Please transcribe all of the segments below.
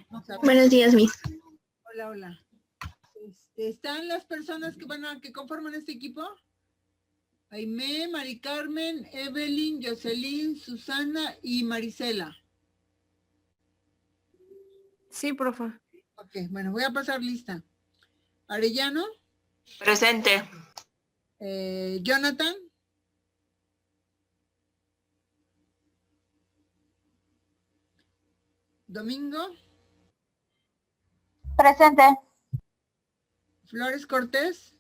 Vamos a ver. Buenos días, Miss. Hola, hola. ¿Están las personas que conforman este equipo? Aimé, Mari Carmen, Evelyn, Jocelyn, Susana y Marisela. Sí, profe. Ok, bueno, voy a pasar lista. Arellano. Presente. Jonathan. Domingo. Presente. Flores Cortés.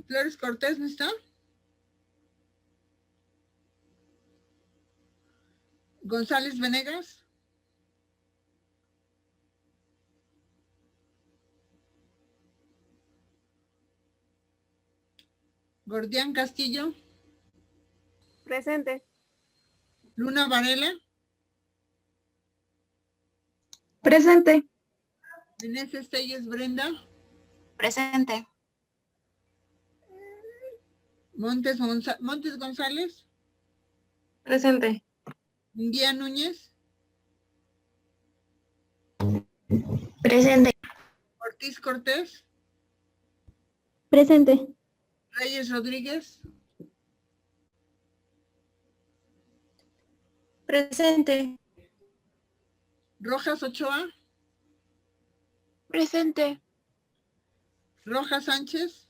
Flores Cortés, ¿no está? González Venegas. Gordián Castillo. Presente. Luna Varela. Presente. Inés Estelles Brenda. Presente. Montes González. Presente. Guía Núñez. Presente. Ortiz Cortés. Presente. Reyes Rodríguez. Presente. Rojas Ochoa. Presente. Rojas Sánchez.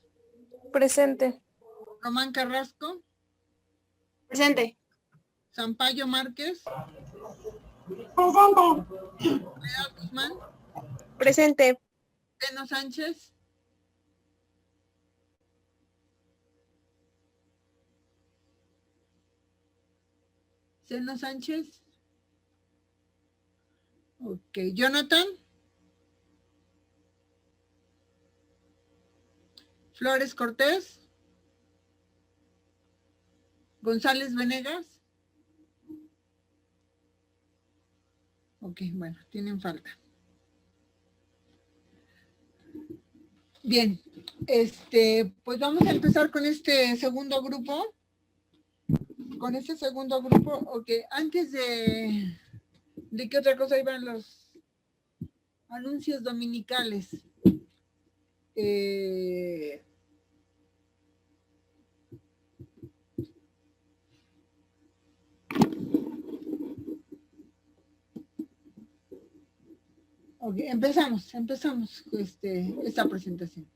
Presente. Román Carrasco. Presente. Sampaio Márquez. Presente. Leal Guzmán. Presente. Teno Sánchez. Seno Sánchez. Ok, Jonathan. Flores Cortés. González Venegas. Ok, bueno, tienen falta. Bien, pues vamos a empezar con este segundo grupo. Ok, antes de qué otra cosa iban los anuncios dominicales. Ok, empezamos esta presentación.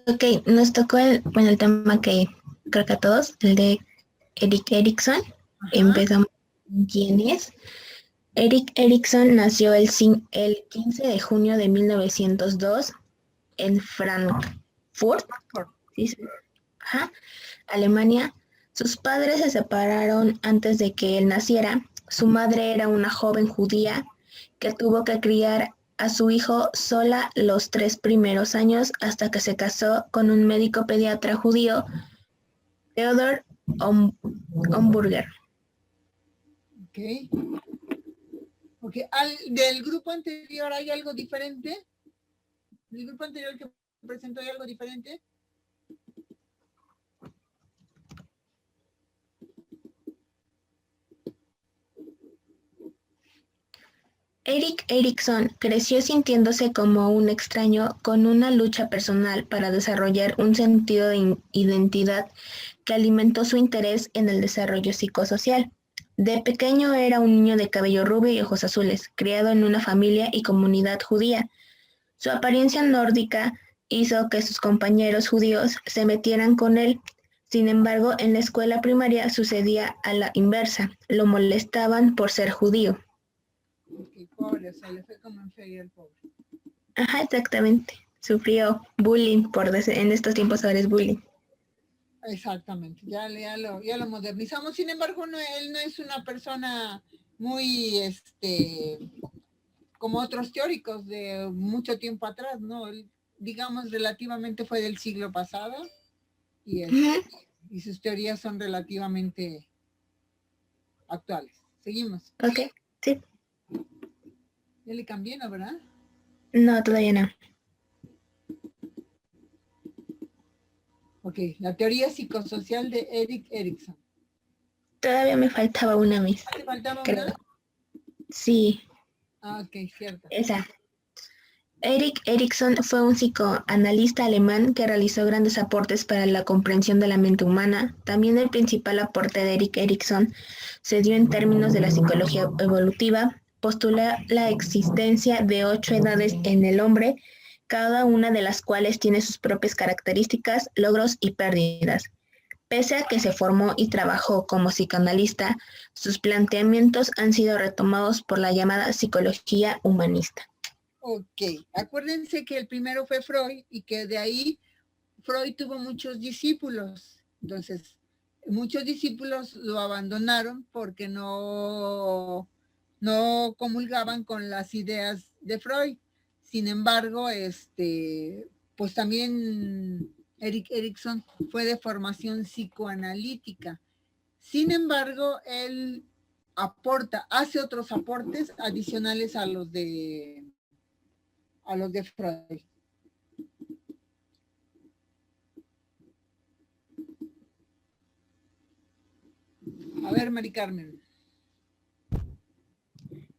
Ok, nos tocó el tema que creo que a todos, el de Erik Erikson. Ajá. Empezamos con quién es. Erik Erikson nació el 15 de junio de 1902 en Frankfurt, ¿sí? Ajá, Alemania. Sus padres se separaron antes de que él naciera. Su madre era una joven judía que tuvo que criar a su hijo sola los 3 primeros años hasta que se casó con un médico pediatra judío, Theodor Homburger. Ok. Ok, ¿del grupo anterior hay algo diferente? ¿Del grupo anterior que presentó hay algo diferente? Erik Erikson creció sintiéndose como un extraño con una lucha personal para desarrollar un sentido de identidad que alimentó su interés en el desarrollo psicosocial. De pequeño era un niño de cabello rubio y ojos azules, criado en una familia y comunidad judía. Su apariencia nórdica hizo que sus compañeros judíos se metieran con él. Sin embargo, en la escuela primaria sucedía a la inversa, lo molestaban por ser judío. Ok, pobre, o sea, le fue como en feria al pobre. Ajá, exactamente. Sufrió bullying, en estos tiempos ahora es bullying. Exactamente, ya lo modernizamos. Sin embargo, él no es una persona muy, como otros teóricos de mucho tiempo atrás, ¿no? Él, digamos, relativamente fue del siglo pasado. y sus teorías son relativamente actuales. Seguimos. Ok, sí. Ya le cambié, ¿no, verdad? No, todavía no. Ok, la teoría psicosocial de Erik Erikson. Todavía me faltaba una vez. ¿Te faltaba Creo. una? Sí, Ah, ok, cierto. esa. Erik Erikson fue un psicoanalista alemán que realizó grandes aportes para la comprensión de la mente humana. También el principal aporte de Erik Erikson se dio en términos de la psicología evolutiva. Postula la existencia de 8 edades en el hombre, cada una de las cuales tiene sus propias características, logros y pérdidas. Pese a que se formó y trabajó como psicoanalista, sus planteamientos han sido retomados por la llamada psicología humanista. Ok, acuérdense que el primero fue Freud y que de ahí Freud tuvo muchos discípulos. Entonces, muchos discípulos lo abandonaron porque no comulgaban con las ideas de Freud. Sin embargo, pues también Erik Erikson fue de formación psicoanalítica. Sin embargo, él hace otros aportes adicionales a los de Freud. A ver, Mari Carmen.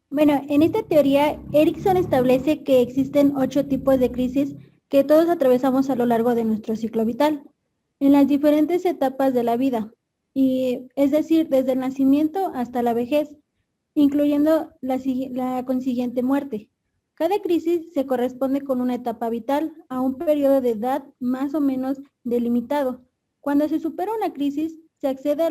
Bueno, en esta teoría, Erikson establece que existen 8 tipos de crisis que todos atravesamos a lo largo de nuestro ciclo vital, en las diferentes etapas de la vida, y es decir, desde el nacimiento hasta la vejez, incluyendo la consiguiente muerte. Cada crisis se corresponde con una etapa vital a un periodo de edad más o menos delimitado. Cuando se supera una crisis, se accede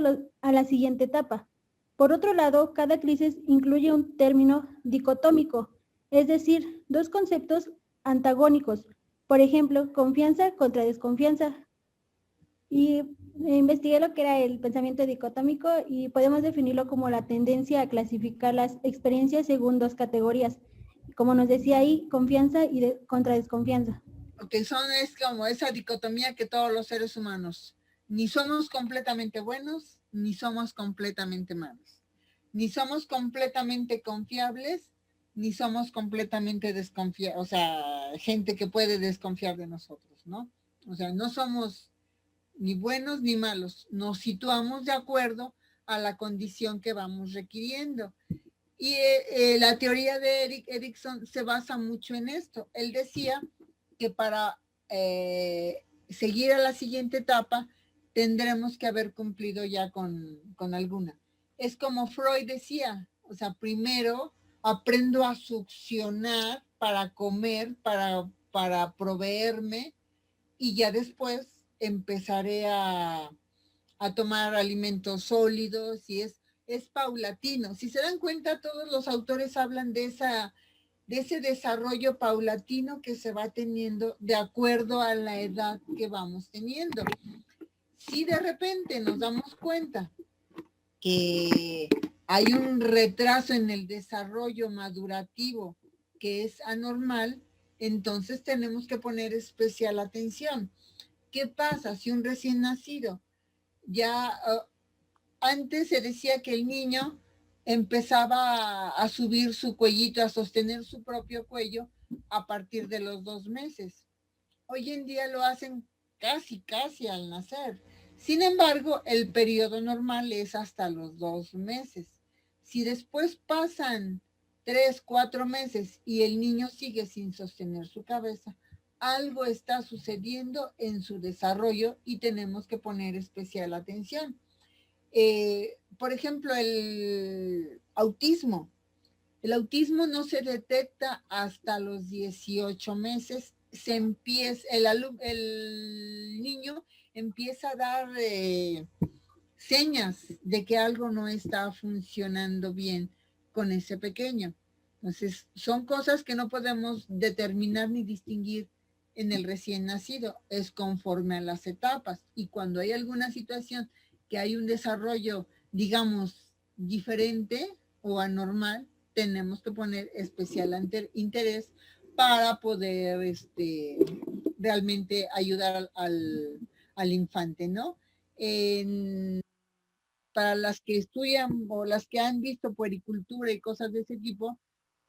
a la siguiente etapa. Por otro lado, cada crisis incluye un término dicotómico, es decir, 2 conceptos antagónicos. Por ejemplo, confianza contra desconfianza. Y investigué lo que era el pensamiento dicotómico y podemos definirlo como la tendencia a clasificar las experiencias según 2 categorías. Como nos decía ahí, confianza y contra desconfianza. Ok, es como esa dicotomía que todos los seres humanos, ni somos completamente buenos, ni somos completamente malos. Ni somos completamente confiables, ni somos completamente desconfiados, o sea, gente que puede desconfiar de nosotros, ¿no? O sea, no somos ni buenos ni malos, nos situamos de acuerdo a la condición que vamos requiriendo. Y la teoría de Erik Erikson se basa mucho en esto. Él decía que para seguir a la siguiente etapa tendremos que haber cumplido ya con alguna. Es como Freud decía, o sea, primero aprendo a succionar para comer, para proveerme, y ya después empezaré a tomar alimentos sólidos, y es paulatino. Si se dan cuenta, todos los autores hablan de ese desarrollo paulatino que se va teniendo de acuerdo a la edad que vamos teniendo. Si de repente nos damos cuenta que hay un retraso en el desarrollo madurativo que es anormal, entonces tenemos que poner especial atención. ¿Qué pasa si un recién nacido ya antes se decía que el niño empezaba a subir su cuellito, a sostener su propio cuello a partir de los 2 meses? Hoy en día lo hacen casi al nacer. Sin embargo, el periodo normal es hasta los 2 meses. Si después pasan 3, 4 meses y el niño sigue sin sostener su cabeza, algo está sucediendo en su desarrollo y tenemos que poner especial atención. Por ejemplo, el autismo. El autismo no se detecta hasta los 18 meses. El niño empieza a dar señas de que algo no está funcionando bien con ese pequeño. Entonces, son cosas que no podemos determinar ni distinguir en el recién nacido. Es conforme a las etapas. Y cuando hay alguna situación que hay un desarrollo, digamos, diferente o anormal, tenemos que poner especial interés para poder realmente ayudar al infante, ¿no? Para las que estudian o las que han visto puericultura y cosas de ese tipo,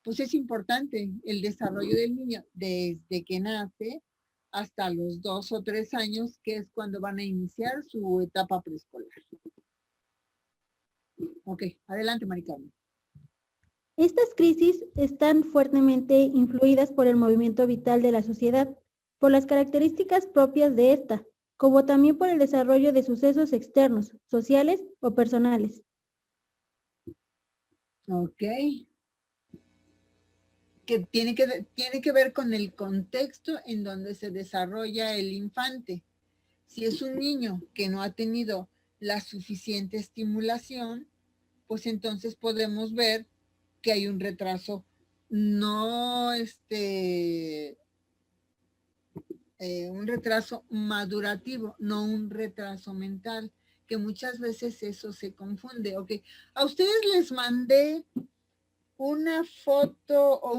pues es importante el desarrollo del niño desde que nace hasta los 2 o 3 años, que es cuando van a iniciar su etapa preescolar. Ok, adelante, Mari Carmen. Estas crisis están fuertemente influidas por el movimiento vital de la sociedad, por las características propias de esta, como también por el desarrollo de sucesos externos, sociales o personales. Ok. Que tiene que ver con el contexto en donde se desarrolla el infante. Si es un niño que no ha tenido la suficiente estimulación, pues entonces podemos ver que hay un retraso, no un retraso madurativo, no un retraso mental, que muchas veces eso se confunde. Ok, a ustedes les mandé una foto o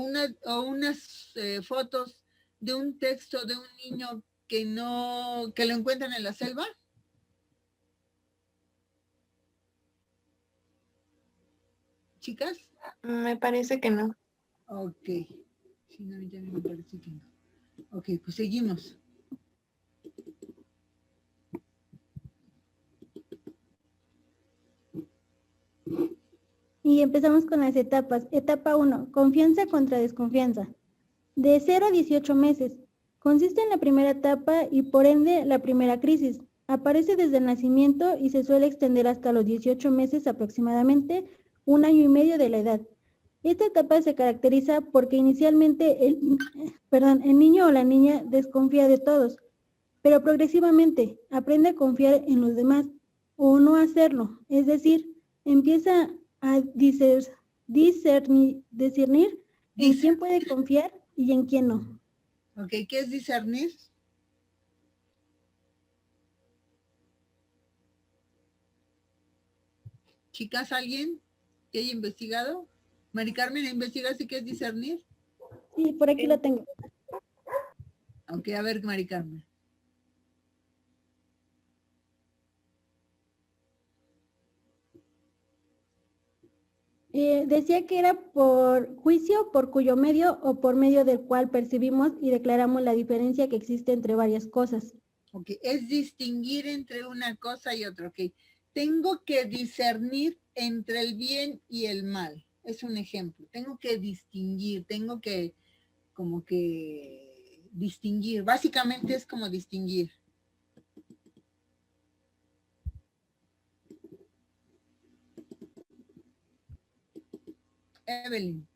unas fotos de un texto de un niño que lo encuentran en la selva. Chicas. Me parece que no. Ok. Sí, no, ya me parece que no. Ok, pues seguimos. Y empezamos con las etapas. Etapa 1, confianza contra desconfianza. De 0 a 18 meses. Consiste en la primera etapa y por ende la primera crisis. Aparece desde el nacimiento y se suele extender hasta los 18 meses aproximadamente, 1 año y medio de la edad. Esta etapa se caracteriza porque inicialmente el niño o la niña desconfía de todos, pero progresivamente aprende a confiar en los demás o no hacerlo, es decir, empieza a discernir en quién puede confiar y en quién no. Ok, ¿qué es discernir? Chicas, ¿alguien que haya investigado? Mari Carmen, ¿investigaste qué es discernir? Sí, por aquí lo tengo. Ok, a ver, Mari Carmen. Decía que era por juicio, por cuyo medio o por medio del cual percibimos y declaramos la diferencia que existe entre varias cosas. Ok, es distinguir entre una cosa y otra. Ok, tengo que discernir entre el bien y el mal. Es un ejemplo. Tengo que distinguir, tengo que como que distinguir. Básicamente es como distinguir. Evelyn.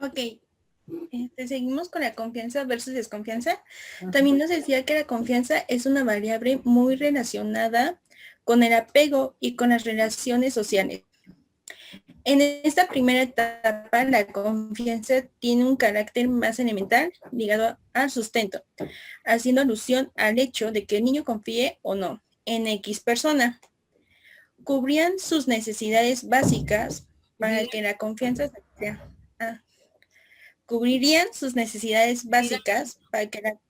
Ok. Seguimos con la confianza versus desconfianza. Ajá. También nos decía que la confianza es una variable muy relacionada con el apego y con las relaciones sociales. En esta primera etapa, la confianza tiene un carácter más elemental ligado al sustento, haciendo alusión al hecho de que el niño confíe o no en X persona. Cubrían sus necesidades básicas para que la confianza se crea. Cubrirían sus necesidades básicas para que la...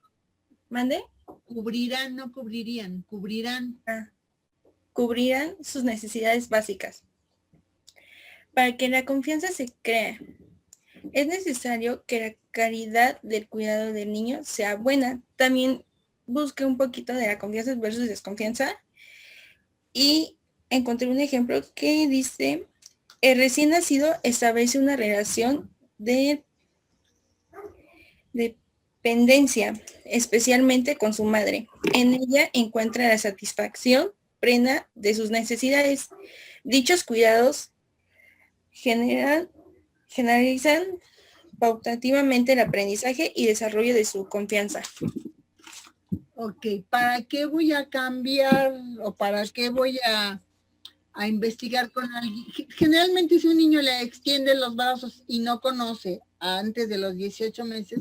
¿Mande? Cubrirán, no cubrirían, cubrirán. Cubrirán sus necesidades básicas. Para que la confianza se crea, es necesario que la calidad del cuidado del niño sea buena. También busqué un poquito de la confianza versus desconfianza y encontré un ejemplo que dice, el recién nacido establece una relación de dependencia, especialmente con su madre. En ella encuentra la satisfacción plena de sus necesidades. Dichos cuidados generalizan pautativamente el aprendizaje y desarrollo de su confianza. Ok, ¿para qué voy a cambiar o para qué voy a investigar con alguien? Generalmente si un niño le extiende los brazos y no conoce antes de los 18 meses,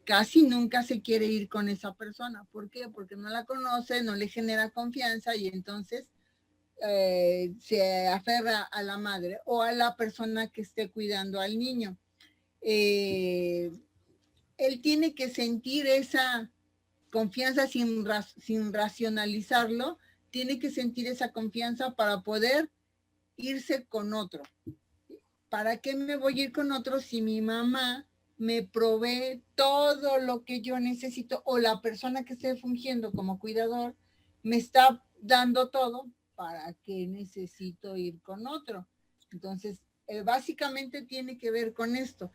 casi nunca se quiere ir con esa persona. ¿Por qué? Porque no la conoce, no le genera confianza y entonces se aferra a la madre o a la persona que esté cuidando al niño. Él tiene que sentir esa confianza sin racionalizarlo, tiene que sentir esa confianza para poder irse con otro. ¿Para qué me voy a ir con otro si mi mamá me provee todo lo que yo necesito o la persona que esté fungiendo como cuidador me está dando todo? ¿Para qué necesito ir con otro? Entonces, básicamente tiene que ver con esto.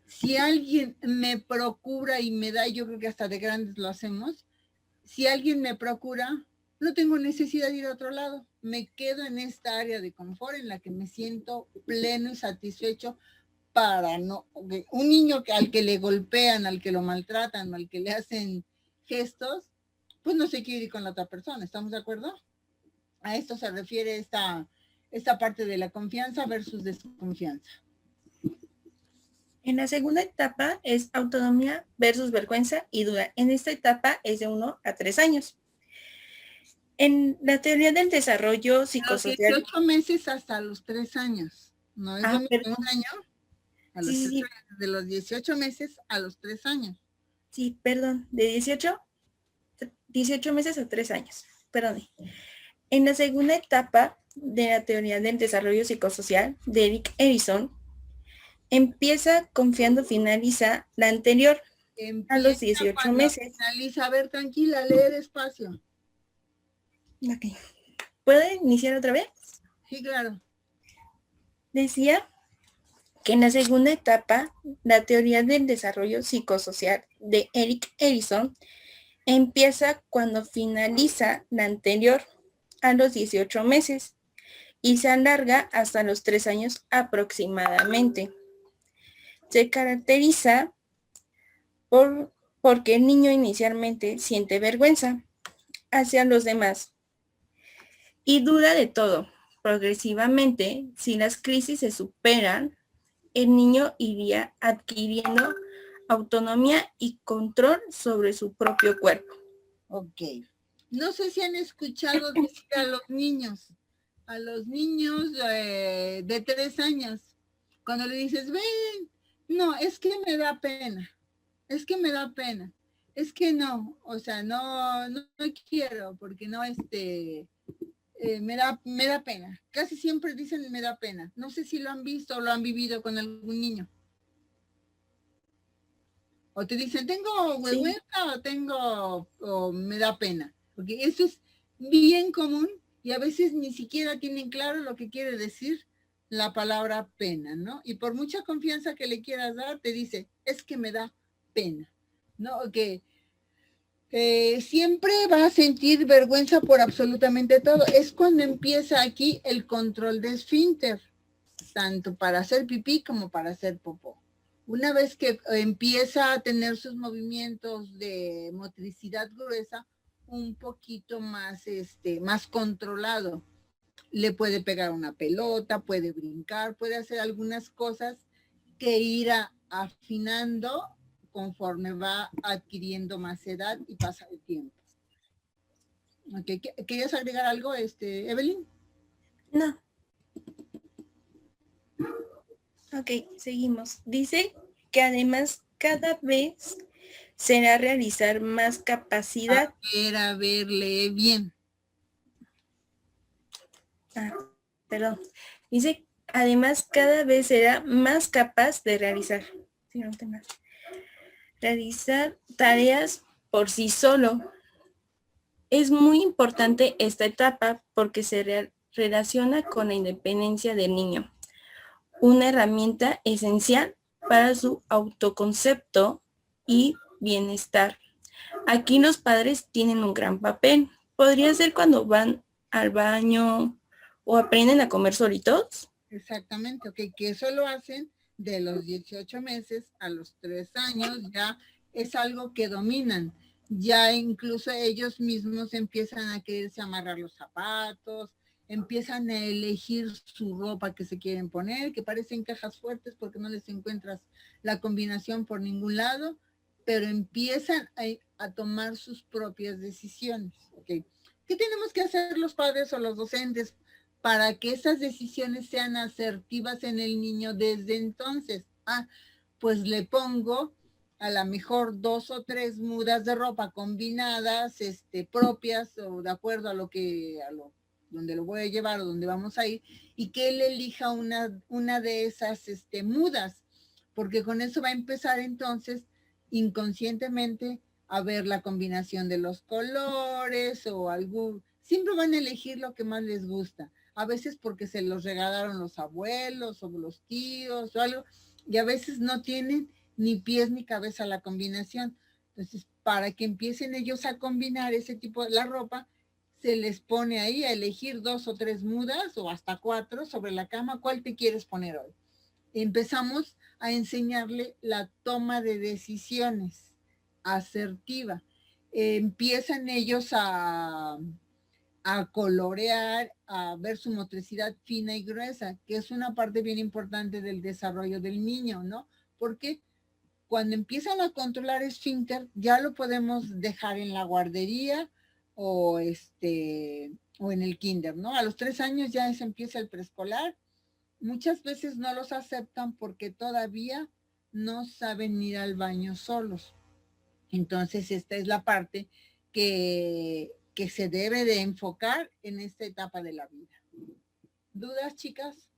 Si alguien me procura y me da, yo creo que hasta de grandes lo hacemos, si alguien me procura, no tengo necesidad de ir a otro lado. Me quedo en esta área de confort en la que me siento pleno y satisfecho para no... Un niño al que le golpean, al que lo maltratan, al que le hacen gestos, pues no se quiere ir con la otra persona. ¿Estamos de acuerdo? A esto se refiere esta parte de la confianza versus desconfianza. En la segunda etapa es autonomía versus vergüenza y duda. En esta etapa es de 1 a 3 años. En la teoría del desarrollo psicosocial... De 18 meses hasta los 3 años. ¿No es lo mismo un año? A los sí. De los 18 meses a los 3 años. Sí, perdón. De 18 meses a 3 años. Perdón. En la segunda etapa de la teoría del desarrollo psicosocial de Erik Erikson, empieza confiando, finaliza la anterior a los 18 meses. Finaliza, a ver, tranquila, lee despacio. Ok. ¿Puedo iniciar otra vez? Sí, claro. Decía que en la segunda etapa, la teoría del desarrollo psicosocial de Erik Erikson empieza cuando finaliza la anterior a los 18 meses y se alarga hasta los 3 años aproximadamente. Se caracteriza porque el niño inicialmente siente vergüenza hacia los demás y duda de todo. Progresivamente, si las crisis se superan, el niño iría adquiriendo autonomía y control sobre su propio cuerpo. Ok. No sé si han escuchado decir a los niños de 3 años, cuando le dices, ven, no, es que me da pena, es que no, o sea, no quiero, porque no, me da pena. Casi siempre dicen me da pena. No sé si lo han visto o lo han vivido con algún niño. O te dicen, tengo vergüenza o me da pena. Porque eso es bien común y a veces ni siquiera tienen claro lo que quiere decir la palabra pena, ¿no? Y por mucha confianza que le quieras dar, te dice, es que me da pena, ¿no? Que siempre va a sentir vergüenza por absolutamente todo. Es cuando empieza aquí el control de esfínter, tanto para hacer pipí como para hacer popó. Una vez que empieza a tener sus movimientos de motricidad gruesa un poquito más, más controlado, le puede pegar una pelota, puede brincar, puede hacer algunas cosas que irá afinando conforme va adquiriendo más edad y pasa el tiempo. Okay. ¿Querías agregar algo, Evelyn? No. Ok, seguimos. Dice que además cada vez será realizar más capacidad. A ver, lee bien. Perdón. Dice, además cada vez será más capaz de realizar. Sí, no tengo más. Realizar tareas por sí solo. Es muy importante esta etapa porque se relaciona con la independencia del niño, una herramienta esencial para su autoconcepto y bienestar. Aquí los padres tienen un gran papel. Podría ser cuando van al baño o aprenden a comer solitos. Exactamente, ok, que eso lo hacen de los 18 meses a los 3 años, ya es algo que dominan. Ya incluso ellos mismos empiezan a quererse amarrar los zapatos, empiezan a elegir su ropa que se quieren poner, que parecen cajas fuertes porque no les encuentras la combinación por ningún lado, pero empiezan a tomar sus propias decisiones. ¿Okay? ¿Qué tenemos que hacer los padres o los docentes para que esas decisiones sean asertivas en el niño desde entonces? Pues le pongo a lo mejor 2 o 3 mudas de ropa combinadas, propias o de acuerdo a donde lo voy a llevar o donde vamos a ir, y que él elija una de esas mudas, porque con eso va a empezar entonces inconscientemente a ver la combinación de los colores o algo. Siempre van a elegir lo que más les gusta, a veces porque se los regalaron los abuelos o los tíos o algo, y a veces no tienen ni pies ni cabeza la combinación. Entonces, para que empiecen ellos a combinar ese tipo de la ropa, se les pone ahí a elegir 2 o 3 mudas o hasta 4 sobre la cama. ¿Cuál te quieres poner hoy? Empezamos a enseñarle la toma de decisiones asertiva. Empiezan ellos a colorear, a ver su motricidad fina y gruesa, que es una parte bien importante del desarrollo del niño, ¿no? Porque cuando empiezan a controlar esfínter, ya lo podemos dejar en la guardería o en el kinder, ¿no? A los 3 años ya se empieza el preescolar. Muchas veces no los aceptan porque todavía no saben ir al baño solos. Entonces, esta es la parte que se debe de enfocar en esta etapa de la vida. ¿Dudas, chicas?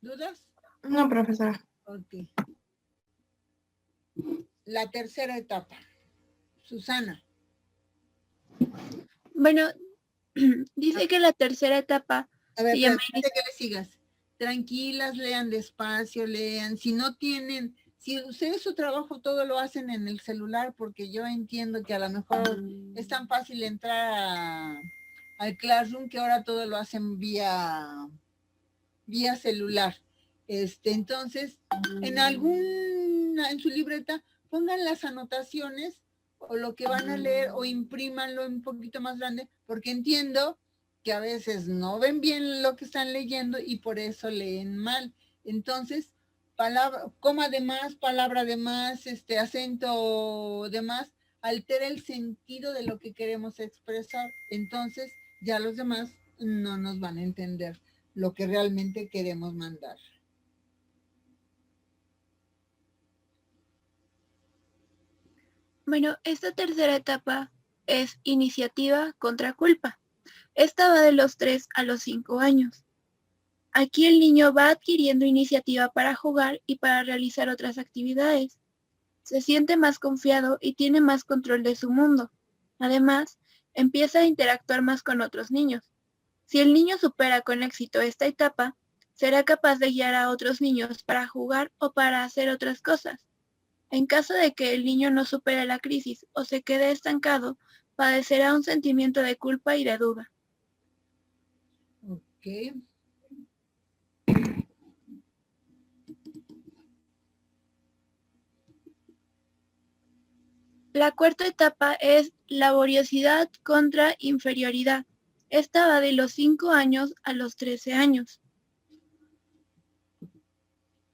¿Dudas? No, profesora. Ok. La tercera etapa. Susana. Bueno, dice que la tercera etapa A ver, se llama antes de que le sigas. Tranquilas, lean despacio, lean. Si no tienen, si ustedes su trabajo todo lo hacen en el celular, porque yo entiendo que a lo mejor es tan fácil entrar al Classroom que ahora todo lo hacen vía celular. Entonces, en su libreta, pongan las anotaciones o lo que van a leer o imprímanlo un poquito más grande, porque entiendo que a veces no ven bien lo que están leyendo y por eso leen mal. Entonces, coma de más, palabra de más, acento de más, altera el sentido de lo que queremos expresar. Entonces, ya los demás no nos van a entender lo que realmente queremos mandar. Bueno, esta tercera etapa es iniciativa contra culpa. Esta va de los 3 a los 5 años. Aquí el niño va adquiriendo iniciativa para jugar y para realizar otras actividades. Se siente más confiado y tiene más control de su mundo. Además, empieza a interactuar más con otros niños. Si el niño supera con éxito esta etapa, será capaz de guiar a otros niños para jugar o para hacer otras cosas. En caso de que el niño no supere la crisis o se quede estancado, padecerá un sentimiento de culpa y de duda. Ok. La cuarta etapa es laboriosidad contra inferioridad. Esta va de los 5 años a los 13 años.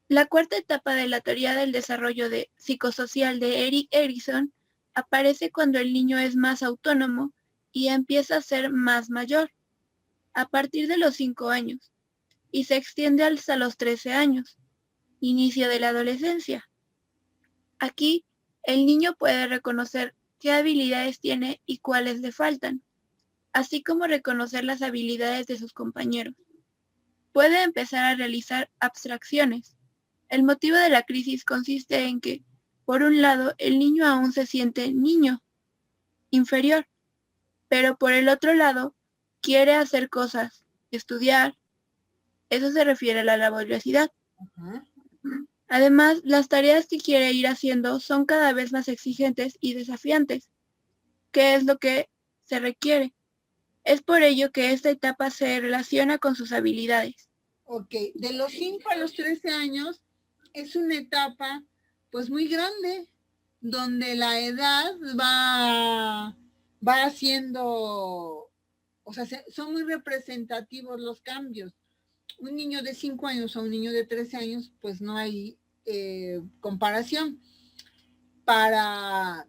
La cuarta etapa de la teoría del desarrollo psicosocial de Erik Erikson aparece cuando el niño es más autónomo y empieza a ser más mayor, a partir de los 5 años, y se extiende hasta los 13 años, inicio de la adolescencia. Aquí, el niño puede reconocer qué habilidades tiene y cuáles le faltan, así como reconocer las habilidades de sus compañeros. Puede empezar a realizar abstracciones. El motivo de la crisis consiste en que, por un lado, el niño aún se siente niño, inferior, pero por el otro lado, quiere hacer cosas, estudiar. Eso se refiere a la laboriosidad. Además, las tareas que quiere ir haciendo son cada vez más exigentes y desafiantes, que es lo que se requiere. Es por ello que esta etapa se relaciona con sus habilidades. Ok, de los 5 a los 13 años es una etapa pues muy grande, donde la edad va haciendo, o sea, son muy representativos los cambios. Un niño de 5 años a un niño de 13 años, pues no hay comparación. Para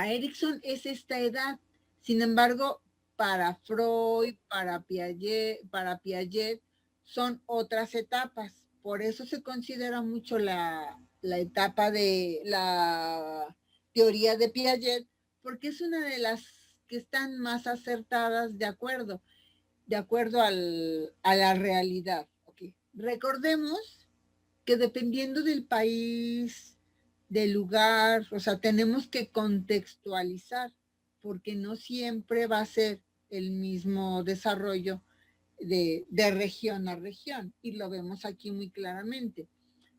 Erikson es esta edad. Sin embargo, para Freud, para Piaget son otras etapas, Por eso se considera mucho la etapa de la teoría de Piaget, porque es una de las que están más acertadas de acuerdo a la realidad. Okay. Recordemos que dependiendo del país, del lugar, o sea, tenemos que contextualizar, porque no siempre va a ser el mismo desarrollo de región a región, y lo vemos aquí muy claramente.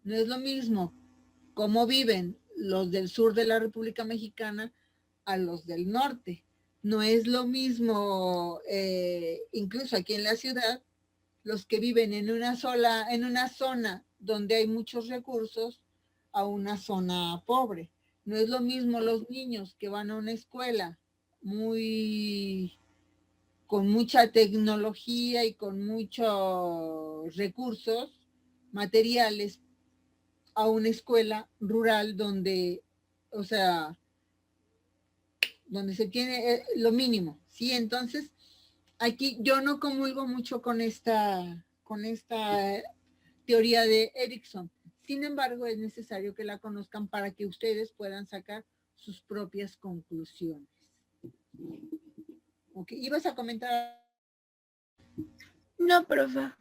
No es lo mismo cómo viven los del sur de la República Mexicana a los del norte. No es lo mismo, incluso aquí en la ciudad, los que viven en una zona donde hay muchos recursos a una zona pobre. No es lo mismo los niños que van a una escuela con mucha tecnología y con muchos recursos materiales a una escuela rural donde, o sea, donde se tiene lo mínimo, ¿sí? Entonces, aquí yo no comulgo mucho con esta teoría de Erikson. Sin embargo, es necesario que la conozcan para que ustedes puedan sacar sus propias conclusiones. Ok, ¿ibas a comentar? No, profe.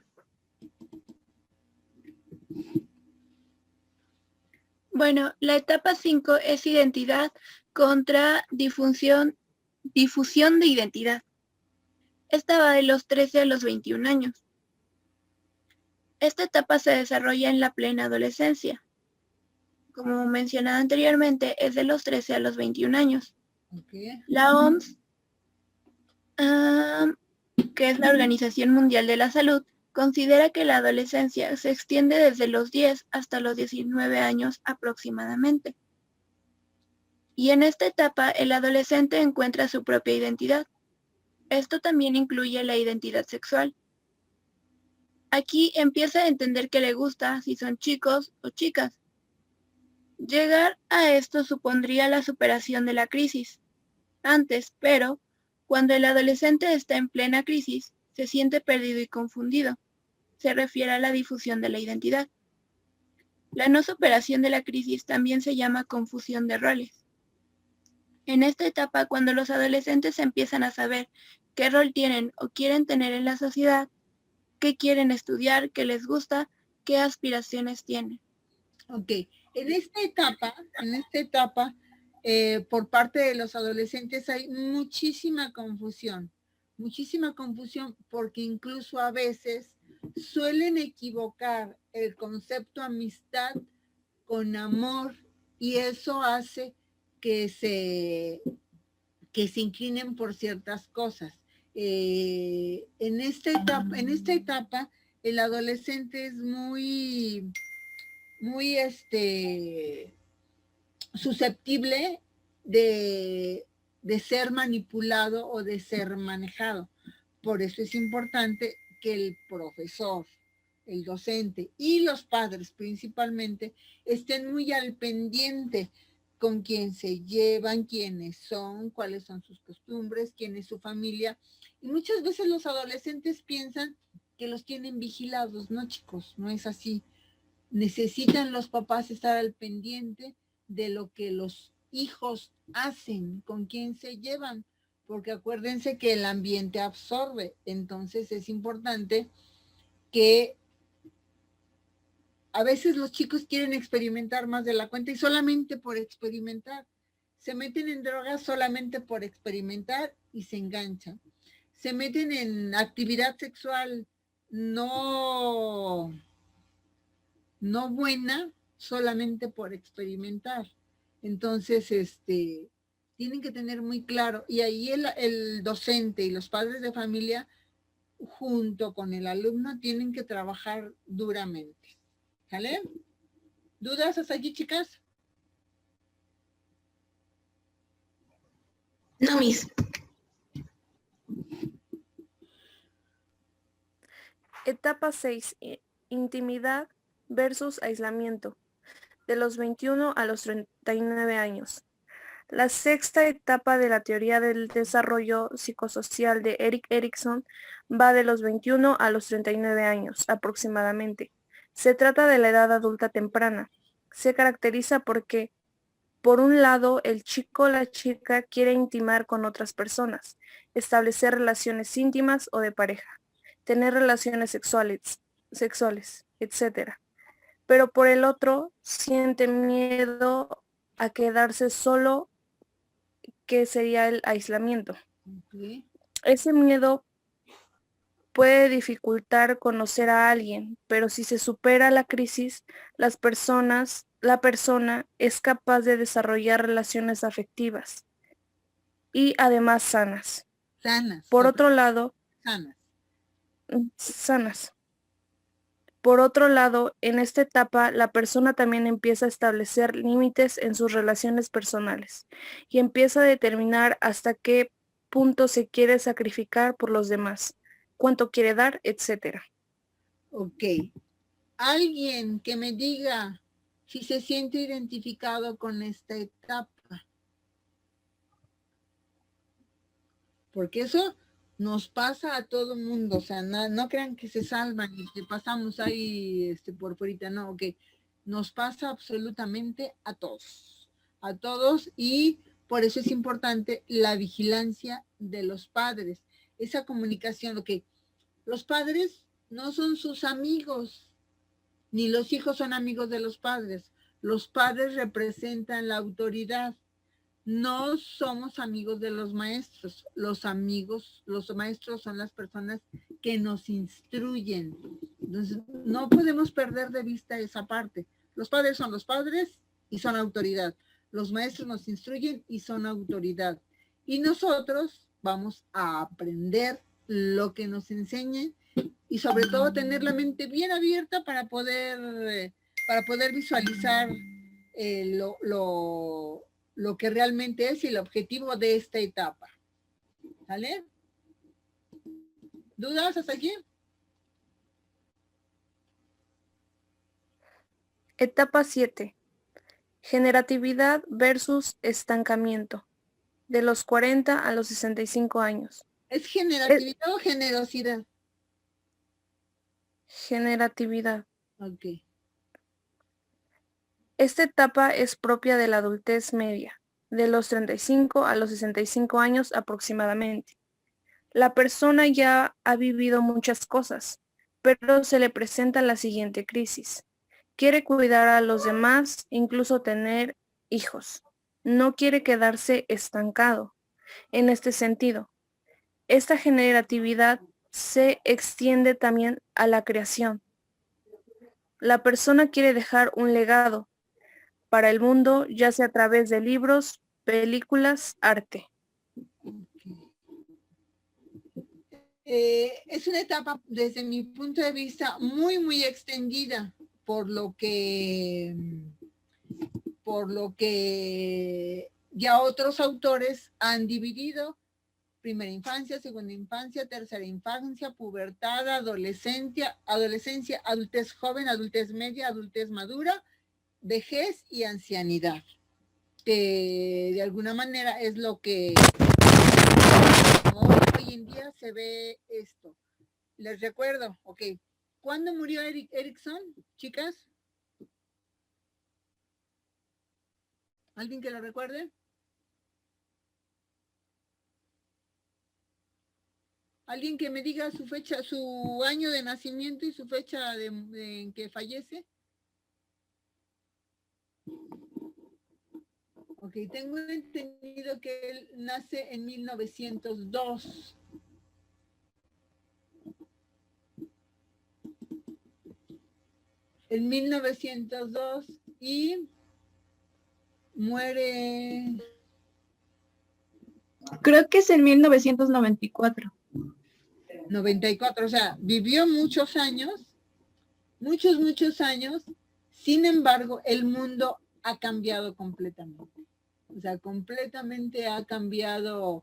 Bueno, la etapa 5 es identidad contra difusión de identidad. Esta va de los 13 a los 21 años. Esta etapa se desarrolla en la plena adolescencia. Como mencionado anteriormente, es de los 13 a los 21 años. Okay. La OMS, que es la Organización Mundial de la Salud, considera que la adolescencia se extiende desde los 10 hasta los 19 años aproximadamente. Y en esta etapa, el adolescente encuentra su propia identidad. Esto también incluye la identidad sexual. Aquí empieza a entender qué le gusta, si son chicos o chicas. Llegar a esto supondría la superación de la crisis. Antes, pero, cuando el adolescente está en plena crisis, se siente perdido y confundido. Se refiere a la difusión de la identidad. La no superación de la crisis también se llama confusión de roles. En esta etapa, cuando los adolescentes empiezan a saber qué rol tienen o quieren tener en la sociedad, qué quieren estudiar, qué les gusta, qué aspiraciones tienen. Ok, en esta etapa, por parte de los adolescentes hay muchísima confusión porque incluso a veces suelen equivocar el concepto amistad con amor y eso hace que se inclinen por ciertas cosas. En esta etapa, el adolescente es muy susceptible de ser manipulado o de ser manejado. Por eso es importante que el profesor, el docente y los padres principalmente estén muy al pendiente con quién se llevan, quiénes son, cuáles son sus costumbres, quién es su familia. Y muchas veces los adolescentes piensan que los tienen vigilados, ¿no, chicos? No es así. Necesitan los papás estar al pendiente de lo que los hijos hacen, con quién se llevan, porque acuérdense que el ambiente absorbe. Entonces es importante que a veces los chicos quieren experimentar más de la cuenta y solamente por experimentar. Se meten en drogas solamente por experimentar y se enganchan. Se meten en actividad sexual no buena solamente por experimentar. Entonces, tienen que tener muy claro. Y ahí el docente y los padres de familia, junto con el alumno, tienen que trabajar duramente. ¿Sale? ¿Dudas hasta aquí, chicas? No, Miss. Etapa 6. Intimidad versus aislamiento. De los 21 a los 39 años. La sexta etapa de la teoría del desarrollo psicosocial de Erik Erikson va de los 21 a los 39 años aproximadamente. Se trata de la edad adulta temprana. Se caracteriza porque, por un lado, el chico o la chica quiere intimar con otras personas, establecer relaciones íntimas o de pareja, tener relaciones sexuales, etc. Pero por el otro, siente miedo a quedarse solo, que sería el aislamiento. Ok. Ese miedo puede dificultar conocer a alguien, pero si se supera la crisis, la persona es capaz de desarrollar relaciones afectivas y además sanas. Sanas. Por otro lado, Sanas. sanas. Por otro lado, en esta etapa, la persona también empieza a establecer límites en sus relaciones personales y empieza a determinar hasta qué punto se quiere sacrificar por los demás, cuánto quiere dar, etc. Ok. Alguien que me diga si se siente identificado con esta etapa. Porque eso nos pasa a todo mundo, o sea, no crean que se salvan y que pasamos ahí por fuera, no, ok, nos pasa absolutamente a todos, y por eso es importante la vigilancia de los padres, esa comunicación, ok, los padres no son sus amigos, ni los hijos son amigos de los padres representan la autoridad. No somos amigos de los maestros. Los maestros son las personas que nos instruyen. Entonces, no podemos perder de vista esa parte. Los padres son los padres y son autoridad. Los maestros nos instruyen y son autoridad. Y nosotros vamos a aprender lo que nos enseñen y sobre todo tener la mente bien abierta para poder visualizar lo que realmente es y el objetivo de esta etapa. ¿Vale? ¿Dudas hasta aquí? Etapa 7. Generatividad versus estancamiento, de los 40 a los 65 años. ¿Es generatividad o generosidad? Generatividad. Ok. Esta etapa es propia de la adultez media, de los 35 a los 65 años aproximadamente. La persona ya ha vivido muchas cosas, pero se le presenta la siguiente crisis. Quiere cuidar a los demás, incluso tener hijos. No quiere quedarse estancado. En este sentido, esta generatividad se extiende también a la creación. La persona quiere dejar un legado para el mundo, ya sea a través de libros, películas, arte. Es una etapa, desde mi punto de vista, muy, muy extendida, por lo que ya otros autores han dividido: primera infancia, segunda infancia, tercera infancia, pubertad, adolescencia, adultez joven, adultez media, adultez madura, vejez y ancianidad. De alguna manera es lo que hoy en día se ve esto. Les recuerdo, ok, ¿cuándo murió Erickson, chicas? ¿Alguien que lo recuerde? ¿Alguien que me diga su fecha, su año de nacimiento y su fecha en que fallece? Ok, tengo entendido que él nace en 1902. En 1902 y muere... Creo que es en 1994. 94, o sea, vivió muchos años, muchos años, sin embargo, el mundo ha cambiado completamente. O sea, completamente ha cambiado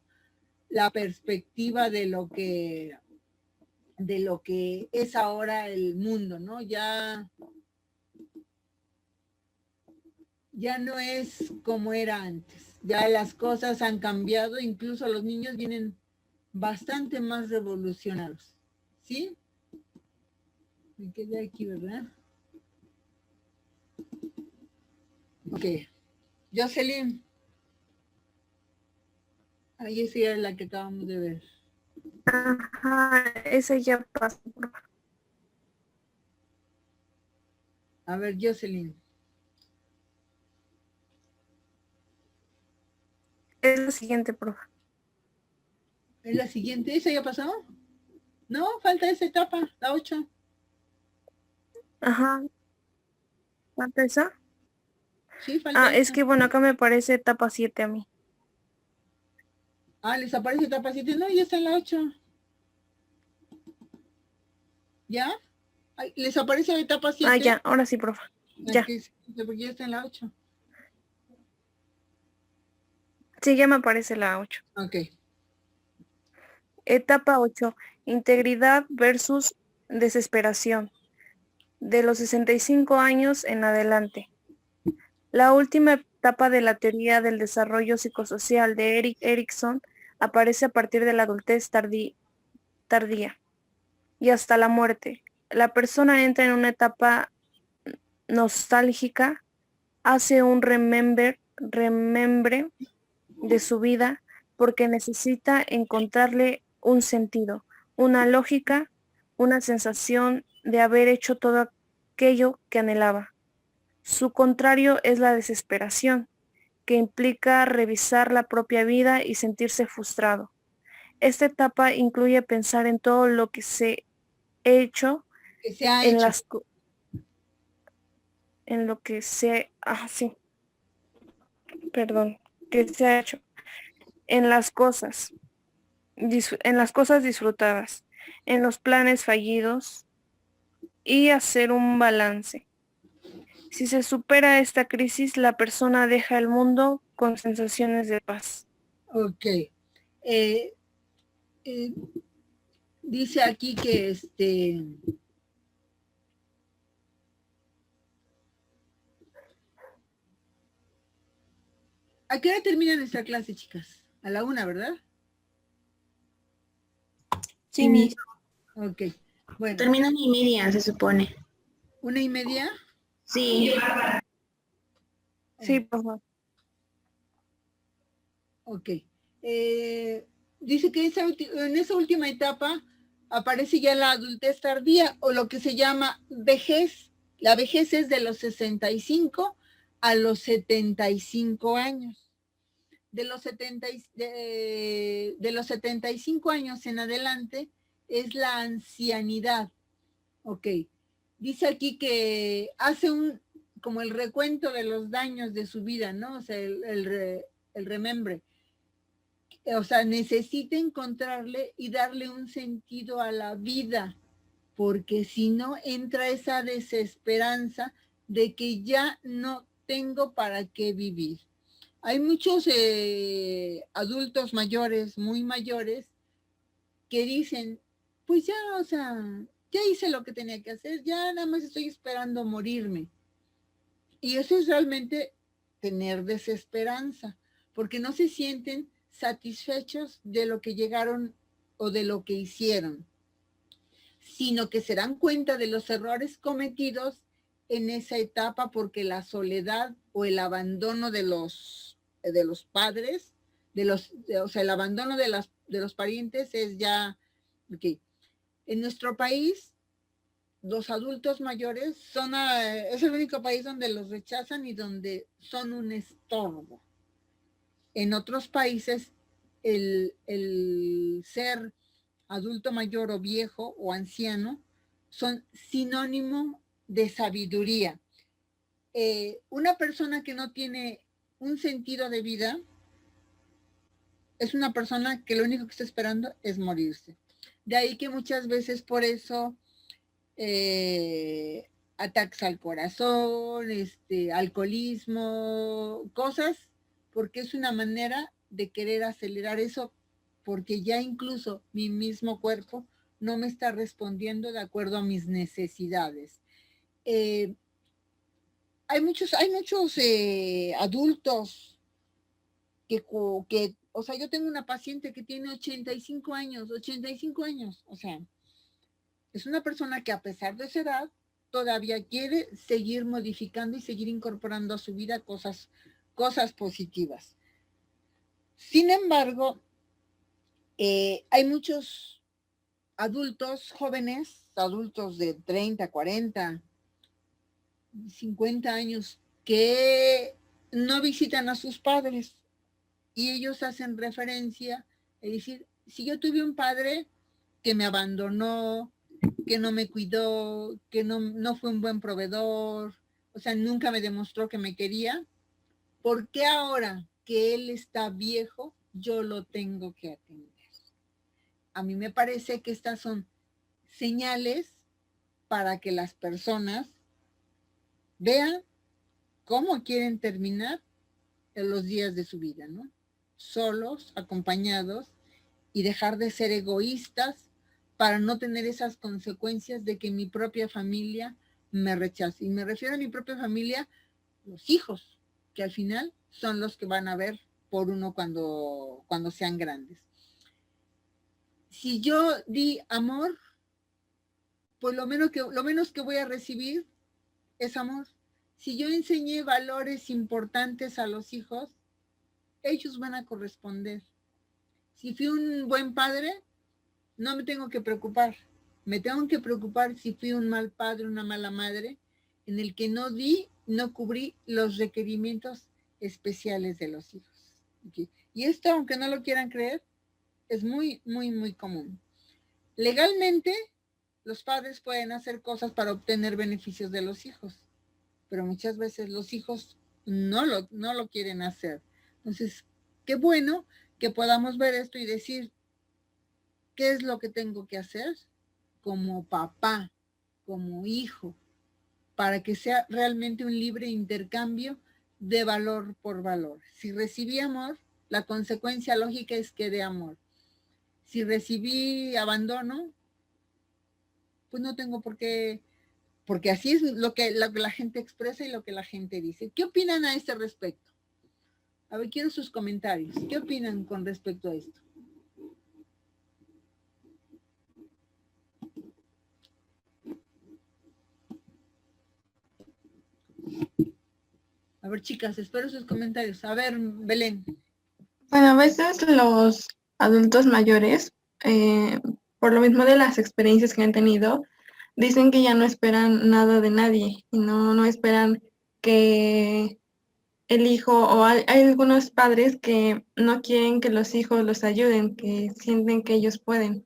la perspectiva de lo que es ahora el mundo, ¿no? Ya no es como era antes. Ya las cosas han cambiado, incluso los niños vienen bastante más revolucionados. ¿Sí? Me quedé aquí, ¿verdad? Ok. Jocelyn. Ahí sí es la que acabamos de ver. Ajá, ese ya pasó. A ver, Jocelyn. Es la siguiente, profe. ¿Es la siguiente? ¿Esa ya pasó? No, falta esa etapa, la 8. Ajá. ¿Falta esa? Sí, falta Ah, es esa. que bueno, acá me parece etapa 7 a mí. Ah, les aparece etapa 7. No, ya está en la 8. ¿Ya? Ay, les aparece la etapa 7. Ah, ya, ahora sí, profe. Ya. Porque ya está en la 8. Sí, ya me aparece la 8. Ok. Etapa 8. Integridad versus desesperación. De los 65 años en adelante. La última etapa de la teoría del desarrollo psicosocial de Erik Erikson aparece a partir de la adultez tardía y hasta la muerte. La persona entra en una etapa nostálgica, hace un remembre de su vida porque necesita encontrarle un sentido, una lógica, una sensación de haber hecho todo aquello que anhelaba. Su contrario es la desesperación, que implica revisar la propia vida y sentirse frustrado. Esta etapa incluye pensar en todo lo que se ha hecho, Que se ha en hecho. lo que se, sí, perdón, que se ha hecho, en las cosas, en las cosas disfrutadas, en los planes fallidos y hacer un balance. Si se supera esta crisis, la persona deja el mundo con sensaciones de paz. Ok. Dice aquí que ¿a qué hora termina nuestra clase, chicas? A la 1, ¿verdad? Sí, Miss. Ok. Bueno, Termina en media, se supone. 1:30. Sí. Sí, por favor. Ok. Dice que en esa última etapa aparece ya la adultez tardía o lo que se llama vejez. La vejez es de los 65 a los 75 años. De los 75 años en adelante es la ancianidad. Ok. Dice aquí que hace como el recuento de los daños de su vida, ¿no? O sea, el remembre. O sea, necesita encontrarle y darle un sentido a la vida, porque si no entra esa desesperanza de que ya no tengo para qué vivir. Hay muchos adultos mayores, muy mayores, que dicen, pues ya, o sea, ya hice lo que tenía que hacer, ya nada más estoy esperando morirme. Y eso es realmente tener desesperanza, porque no se sienten satisfechos de lo que llegaron o de lo que hicieron, sino que se dan cuenta de los errores cometidos en esa etapa porque la soledad o el abandono de los padres, o sea, el abandono de los parientes es ya, ok. En nuestro país, los adultos mayores es el único país donde los rechazan y donde son un estorbo. En otros países, el ser adulto mayor o viejo o anciano son sinónimo de sabiduría. Una persona que no tiene un sentido de vida es una persona que lo único que está esperando es morirse. De ahí que muchas veces por eso ataques al corazón, alcoholismo, cosas, porque es una manera de querer acelerar eso, porque ya incluso mi mismo cuerpo no me está respondiendo de acuerdo a mis necesidades. Hay muchos adultos que, o sea, yo tengo una paciente que tiene 85 años, o sea, es una persona que a pesar de esa edad todavía quiere seguir modificando y seguir incorporando a su vida cosas positivas. Sin embargo, hay muchos adultos jóvenes, adultos de 30, 40, 50 años, que no visitan a sus padres y ellos hacen referencia a decir, si yo tuve un padre que me abandonó, que no me cuidó, que no fue un buen proveedor, o sea, nunca me demostró que me quería, ¿por qué ahora que él está viejo yo lo tengo que atender? A mí me parece que estas son señales para que las personas vean cómo quieren terminar en los días de su vida, ¿no? Solos, acompañados, y dejar de ser egoístas para no tener esas consecuencias de que mi propia familia me rechace. Y me refiero a mi propia familia, los hijos, que al final son los que van a ver por uno cuando sean grandes. Si yo di amor, pues lo menos que voy a recibir es amor. Si yo enseñé valores importantes a los hijos, ellos van a corresponder. Si fui un buen padre, no me tengo que preocupar. Me tengo que preocupar si fui un mal padre, una mala madre, en el que no cubrí los requerimientos especiales de los hijos. ¿Okay? Y esto, aunque no lo quieran creer, es muy, muy, muy común. Legalmente, los padres pueden hacer cosas para obtener beneficios de los hijos, pero muchas veces los hijos no lo quieren hacer. Entonces, qué bueno que podamos ver esto y decir, ¿qué es lo que tengo que hacer como papá, como hijo, para que sea realmente un libre intercambio de valor por valor? Si recibí amor, la consecuencia lógica es que dé amor. Si recibí abandono, pues no tengo por qué, porque así es lo que la gente expresa y lo que la gente dice. ¿Qué opinan a este respecto? A ver, quiero sus comentarios. ¿Qué opinan con respecto a esto? A ver, chicas, espero sus comentarios. A ver, Belén. Bueno, a veces los adultos mayores, por lo mismo de las experiencias que han tenido, dicen que ya no esperan nada de nadie y no esperan que el hijo, o hay algunos padres que no quieren que los hijos los ayuden, que sienten que ellos pueden.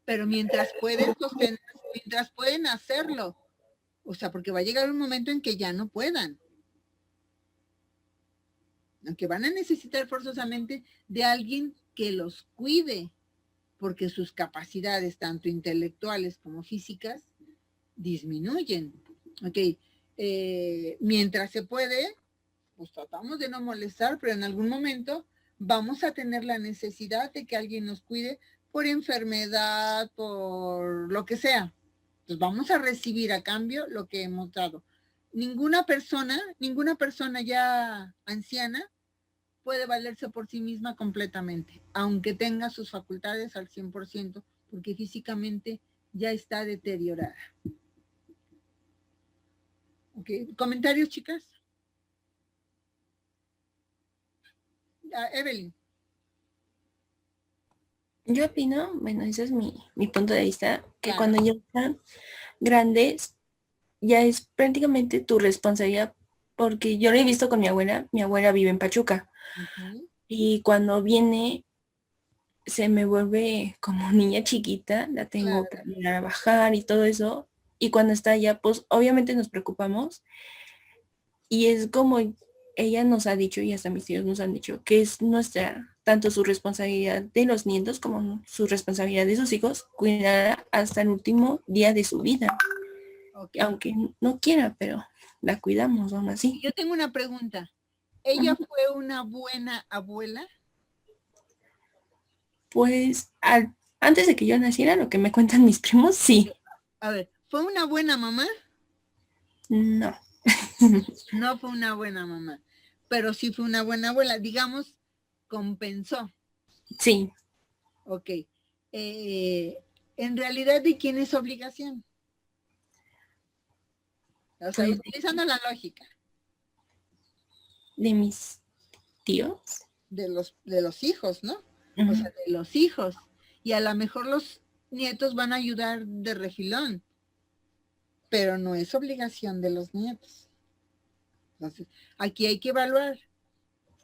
Pero mientras pueden sostener, mientras pueden hacerlo, o sea, porque va a llegar un momento en que ya no puedan. Aunque van a necesitar forzosamente de alguien que los cuide, porque sus capacidades, tanto intelectuales como físicas, disminuyen. Ok, mientras se puede, pues tratamos de no molestar, pero en algún momento vamos a tener la necesidad de que alguien nos cuide por enfermedad, por lo que sea. Pues vamos a recibir a cambio lo que hemos dado. Ninguna persona ya anciana puede valerse por sí misma completamente, aunque tenga sus facultades al 100%, porque físicamente ya está deteriorada. ¿Okay? ¿Comentarios, chicas? Evelyn. Yo opino, bueno, ese es mi punto de vista, que Claro. cuando ya están grandes, ya es prácticamente tu responsabilidad, porque yo lo he visto con mi abuela vive en Pachuca, y cuando viene, se me vuelve como niña chiquita, la tengo que ir a bajar y todo eso, y cuando está allá, pues obviamente nos preocupamos, y es como ella nos ha dicho, y hasta mis tíos nos han dicho, que es tanto su responsabilidad de los nietos como su responsabilidad de sus hijos, cuidar hasta el último día de su vida. Okay. Aunque no quiera, pero la cuidamos aún así. Yo tengo una pregunta. ¿Ella fue una buena abuela? Pues antes de que yo naciera, lo que me cuentan mis primos, sí. A ver, ¿fue una buena mamá? No. No fue una buena mamá, pero sí fue una buena abuela. Digamos, compensó. Sí. Ok. En realidad, ¿de quién es obligación? O sea, utilizando la lógica. De mis tíos. De los hijos, ¿no? O sea, de los hijos. Y a lo mejor los nietos van a ayudar de refilón, pero no es obligación de los nietos. Entonces, aquí hay que evaluar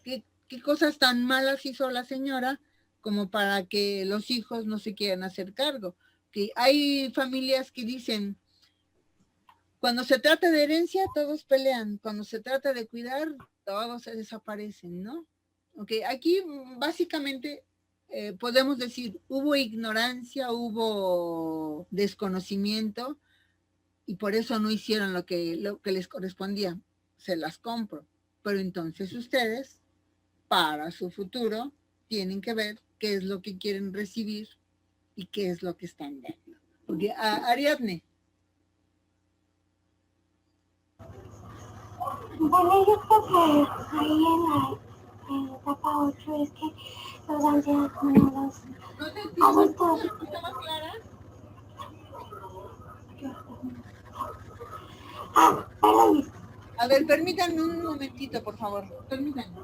qué cosas tan malas hizo la señora como para que los hijos no se quieran hacer cargo. Que hay familias que dicen, cuando se trata de herencia, todos pelean. Cuando se trata de cuidar, todos se desaparecen, ¿no? Ok, aquí básicamente podemos decir, hubo ignorancia, hubo desconocimiento, y por eso no hicieron lo que les correspondía. Se las compro. Pero entonces ustedes, para su futuro, tienen que ver qué es lo que quieren recibir y qué es lo que están dando. Porque Ariadne. Bueno, yo creo que ahí en la etapa 8 es que los ancianos, como los adultos. Perdón. A ver, permítanme un momentito, por favor. Permítanme.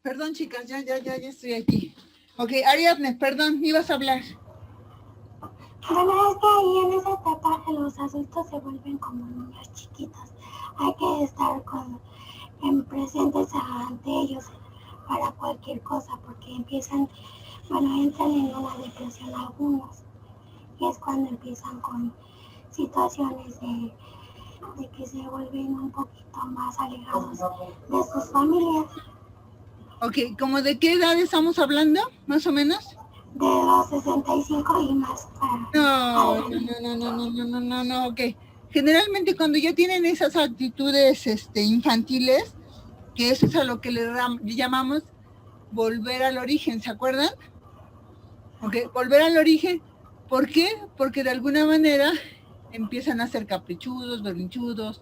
Perdón, chicas, ya estoy aquí. Ok, Ariadne, perdón, ibas a hablar. Bueno, es que ahí en esa etapa los adultos se vuelven como niños chiquitos. Hay que estar presentes ante ellos para cualquier cosa, porque entran en una depresión algunos. Y es cuando empiezan con situaciones de que se vuelven un poquito más alejados de sus familias. Ok, ¿como de qué edad estamos hablando, más o menos? De los 65 y más No, ok. Generalmente cuando ya tienen esas actitudes infantiles, que eso es a lo que le llamamos volver al origen, ¿se acuerdan? Ok, volver al origen. ¿Por qué? Porque de alguna manera empiezan a ser caprichudos, berrinchudos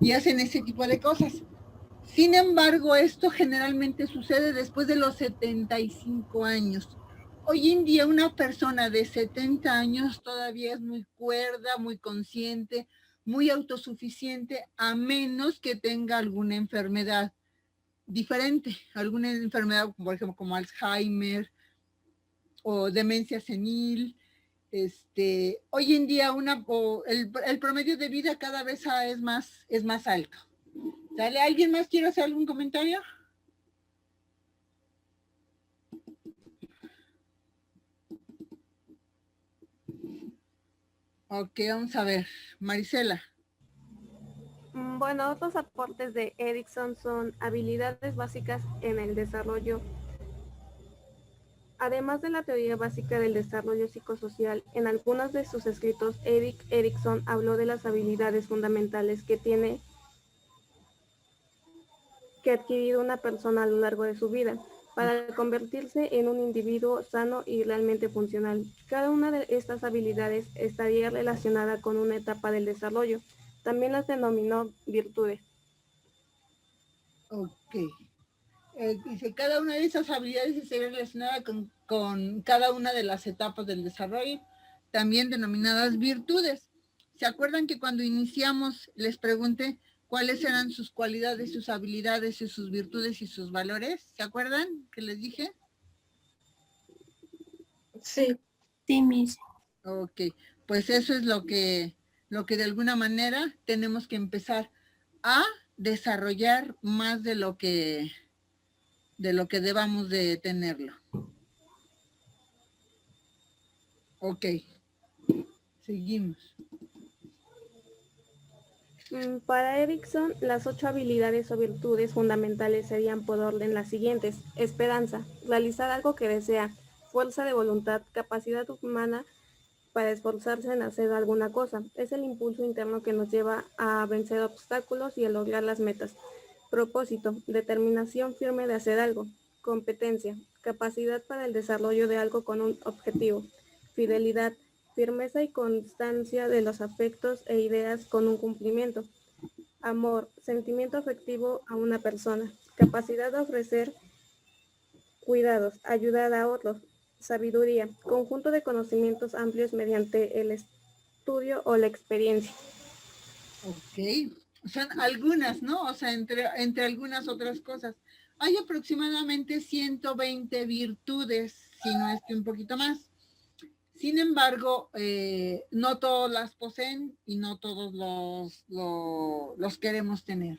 y hacen ese tipo de cosas. Sin embargo, esto generalmente sucede después de los 75 años. Hoy en día una persona de 70 años todavía es muy cuerda, muy consciente, muy autosuficiente, a menos que tenga alguna enfermedad diferente, alguna enfermedad, por ejemplo, como Alzheimer o demencia senil. Hoy en día el promedio de vida cada vez es más alto. ¿Sale? ¿Alguien más quiere hacer algún comentario? Ok, vamos a ver. Marisela. Bueno, otros aportes de Erikson son habilidades básicas en el desarrollo. Además de la teoría básica del desarrollo psicosocial, en algunos de sus escritos, Erik Erikson habló de las habilidades fundamentales que tiene que adquirir una persona a lo largo de su vida para convertirse en un individuo sano y realmente funcional. Cada una de estas habilidades estaría relacionada con una etapa del desarrollo. También las denominó virtudes. Ok. Dice, cada una de esas habilidades estaría relacionada con cada una de las etapas del desarrollo, también denominadas virtudes. ¿Se acuerdan que cuando iniciamos les pregunté cuáles eran sus cualidades, sus habilidades y sus virtudes y sus valores? ¿Se acuerdan que les dije? Sí. Sí, Miss. Ok, pues eso es lo que de alguna manera tenemos que empezar a desarrollar más de lo que debamos de tenerlo. Ok, seguimos. Para Erikson, las 8 habilidades o virtudes fundamentales serían por orden las siguientes: esperanza, realizar algo que desea; fuerza de voluntad, capacidad humana para esforzarse en hacer alguna cosa. Es el impulso interno que nos lleva a vencer obstáculos y a lograr las metas. Propósito, determinación firme de hacer algo. Competencia, capacidad para el desarrollo de algo con un objetivo. Fidelidad, firmeza y constancia de los afectos e ideas con un cumplimiento. Amor, sentimiento afectivo a una persona. Capacidad de ofrecer cuidados, ayudar a otros. Sabiduría, conjunto de conocimientos amplios mediante el estudio o la experiencia. Ok, son algunas, ¿no? O sea, entre algunas otras cosas. Hay aproximadamente 120 virtudes, si no es que un poquito más. Sin embargo, no todos las poseen y no todos los queremos tener.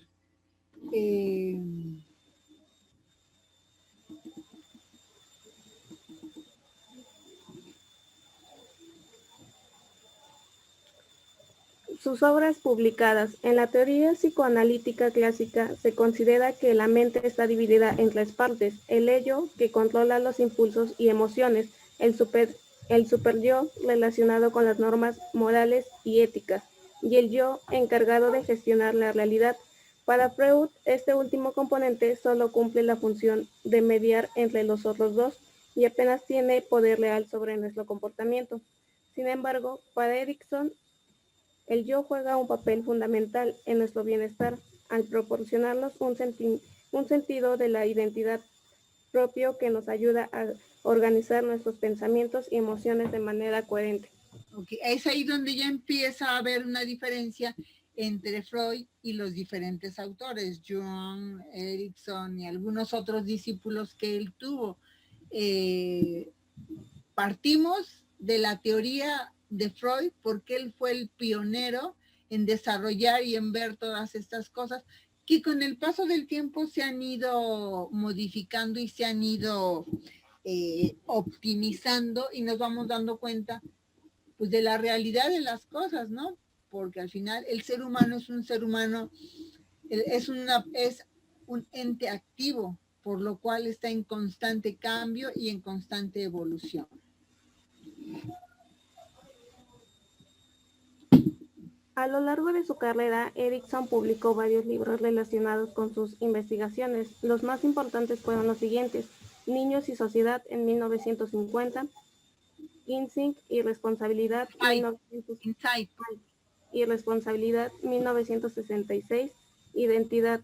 Sus obras publicadas. En la teoría psicoanalítica clásica se considera que la mente está dividida en 3 partes: el ello, que controla los impulsos y emociones; el superyo, relacionado con las normas morales y éticas; y el yo, encargado de gestionar la realidad. Para Freud, este último componente solo cumple la función de mediar entre los otros dos y apenas tiene poder real sobre nuestro comportamiento. Sin embargo, para Erikson, el yo juega un papel fundamental en nuestro bienestar al proporcionarnos un sentido de la identidad propio que nos ayuda a organizar nuestros pensamientos y emociones de manera coherente. Okay. Es ahí donde ya empieza a haber una diferencia entre Freud y los diferentes autores, Jung, Erikson y algunos otros discípulos que él tuvo. Partimos de la teoría de Freud porque él fue el pionero en desarrollar y en ver todas estas cosas que con el paso del tiempo se han ido modificando y se han ido optimizando, y nos vamos dando cuenta pues de la realidad de las cosas, ¿no? Porque al final el ser humano es un ser humano, es un ente activo, por lo cual está en constante cambio y en constante evolución. A lo largo de su carrera, Erickson publicó varios libros relacionados con sus investigaciones. Los más importantes fueron los siguientes: Niños y Sociedad en 1950, Instinct y Responsabilidad, Insight. y Responsabilidad 1966, Identidad,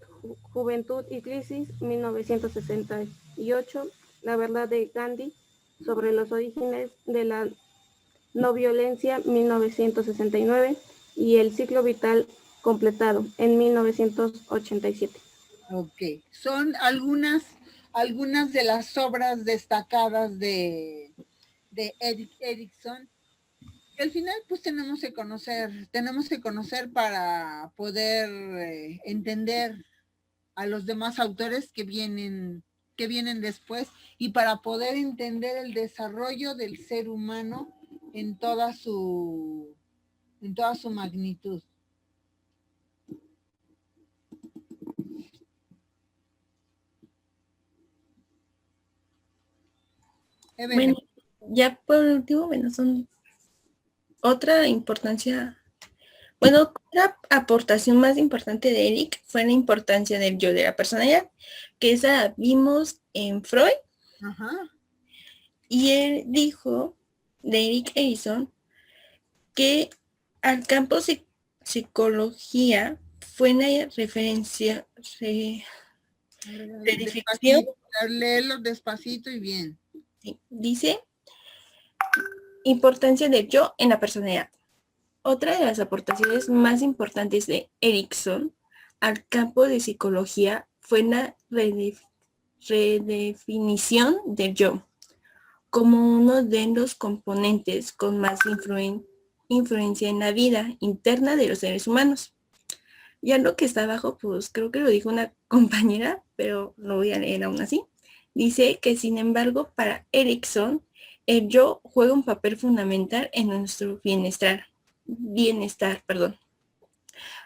Juventud y Crisis 1968, La verdad de Gandhi sobre los orígenes de la no violencia 1969 y El ciclo vital completado en 1987. Ok, son algunas de las obras destacadas de Erickson. Al final, pues tenemos que conocer para poder entender a los demás autores que vienen después y para poder entender el desarrollo del ser humano en toda su magnitud. Bueno, ya por último, bueno, son otra importancia, bueno, otra aportación más importante de Eric fue la importancia del yo de la personalidad, que esa vimos en Freud. Ajá. Y él dijo, de Erik Erikson, que al campo psicología fue una referencia de definición. Léelo despacito y bien. Sí, dice, importancia del yo en la personalidad. Otra de las aportaciones más importantes de Erikson al campo de psicología fue la redefinición del yo como uno de los componentes con más influencia en la vida interna de los seres humanos. Ya lo que está abajo, pues creo que lo dijo una compañera, pero lo voy a leer aún así. Dice que, sin embargo, para Erikson, el yo juega un papel fundamental en nuestro bienestar,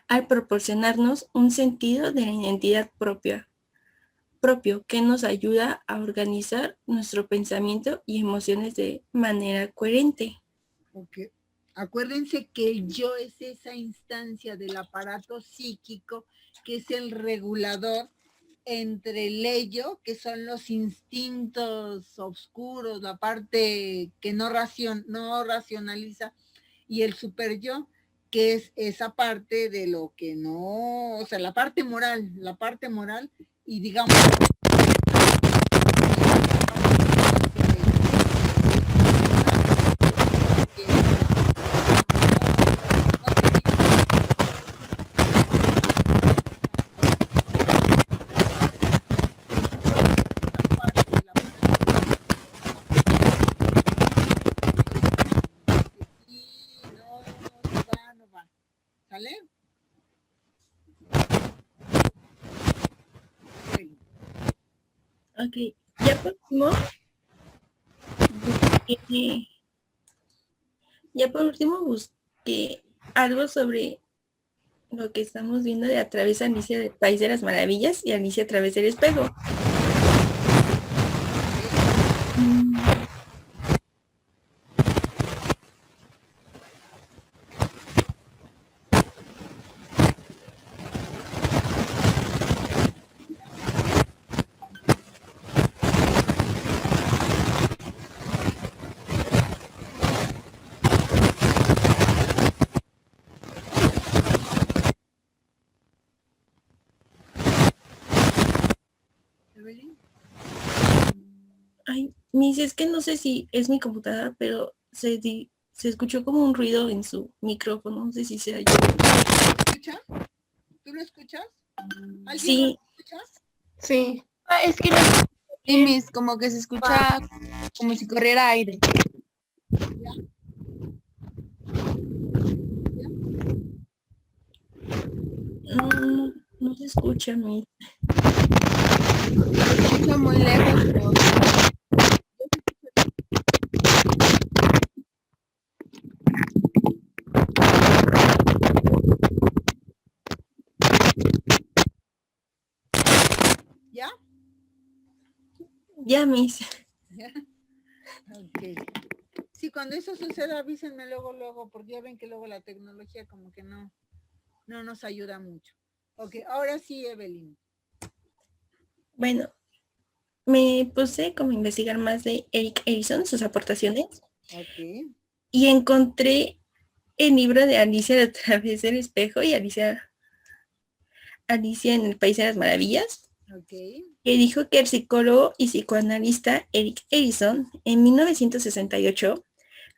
al proporcionarnos un sentido de la identidad propio que nos ayuda a organizar nuestro pensamiento y emociones de manera coherente. Okay. Acuérdense que el yo es esa instancia del aparato psíquico que es el regulador entre el ello, que son los instintos oscuros, la parte que no racionaliza, y el superyo, que es esa parte de lo que no, o sea, la parte moral, y digamos... ¿Sale? Ok, ya por último busqué algo sobre lo que estamos viendo de A través de Alicia del País de las Maravillas y Alicia a través del espejo. Ay, Miss, es que no sé si es mi computadora, pero se escuchó como un ruido en su micrófono. No sé si sea yo. ¿Escucha? ¿Tú lo escuchas? Sí. ¿Lo escuchas? Sí. Es que no, Miss, como que se escucha como si corriera aire. No se escucha, Miss. Se escucha muy lejos, pero... Ya, Miss. ¿Ya? Ok. Sí, cuando eso suceda, avísenme luego, porque ya ven que luego la tecnología como que no nos ayuda mucho. Ok, ahora sí, Evelyn. Bueno, me puse como a investigar más de Erik Erikson, sus aportaciones, Ok. y encontré el libro de Alicia a través del espejo y Alicia en el País de las Maravillas, Ok. que dijo que el psicólogo y psicoanalista Erik Erikson en 1968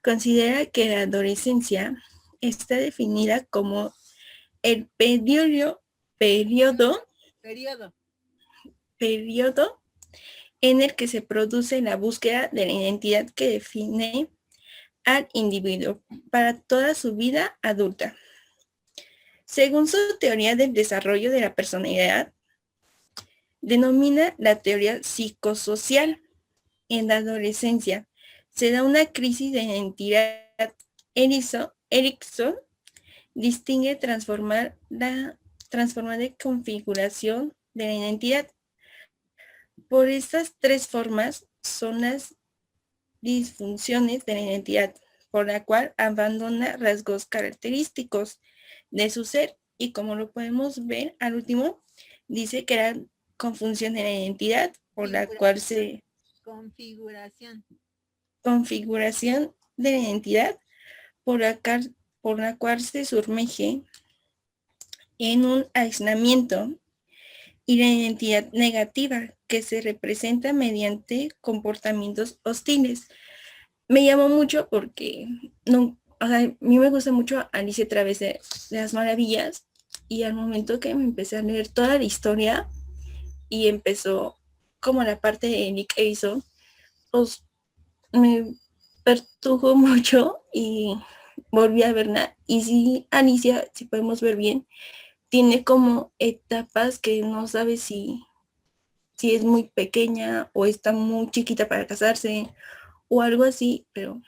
considera que la adolescencia está definida como el periodo en el que se produce la búsqueda de la identidad que define al individuo para toda su vida adulta. Según su teoría del desarrollo de la personalidad, denomina la teoría psicosocial. En la adolescencia se da una crisis de identidad. Erikson distingue transformar de configuración de la identidad. Por estas tres formas son las disfunciones de la identidad, por la cual abandona rasgos característicos de su ser, y como lo podemos ver al último, dice que era confusión de la identidad, por la cual se... Configuración de la identidad, por la cual se sumerge en un aislamiento, y la identidad negativa, que se representa mediante comportamientos hostiles. Me llamó mucho porque no, o sea, a mí me gusta mucho Alicia a través de las Maravillas, y al momento que me empecé a leer toda la historia y empezó como la parte de Nick Erikson, pues me perturbó mucho y volví a verla. Y sí, Alicia, si podemos ver bien, tiene como etapas que no sabe si es muy pequeña o está muy chiquita para casarse o algo así, pero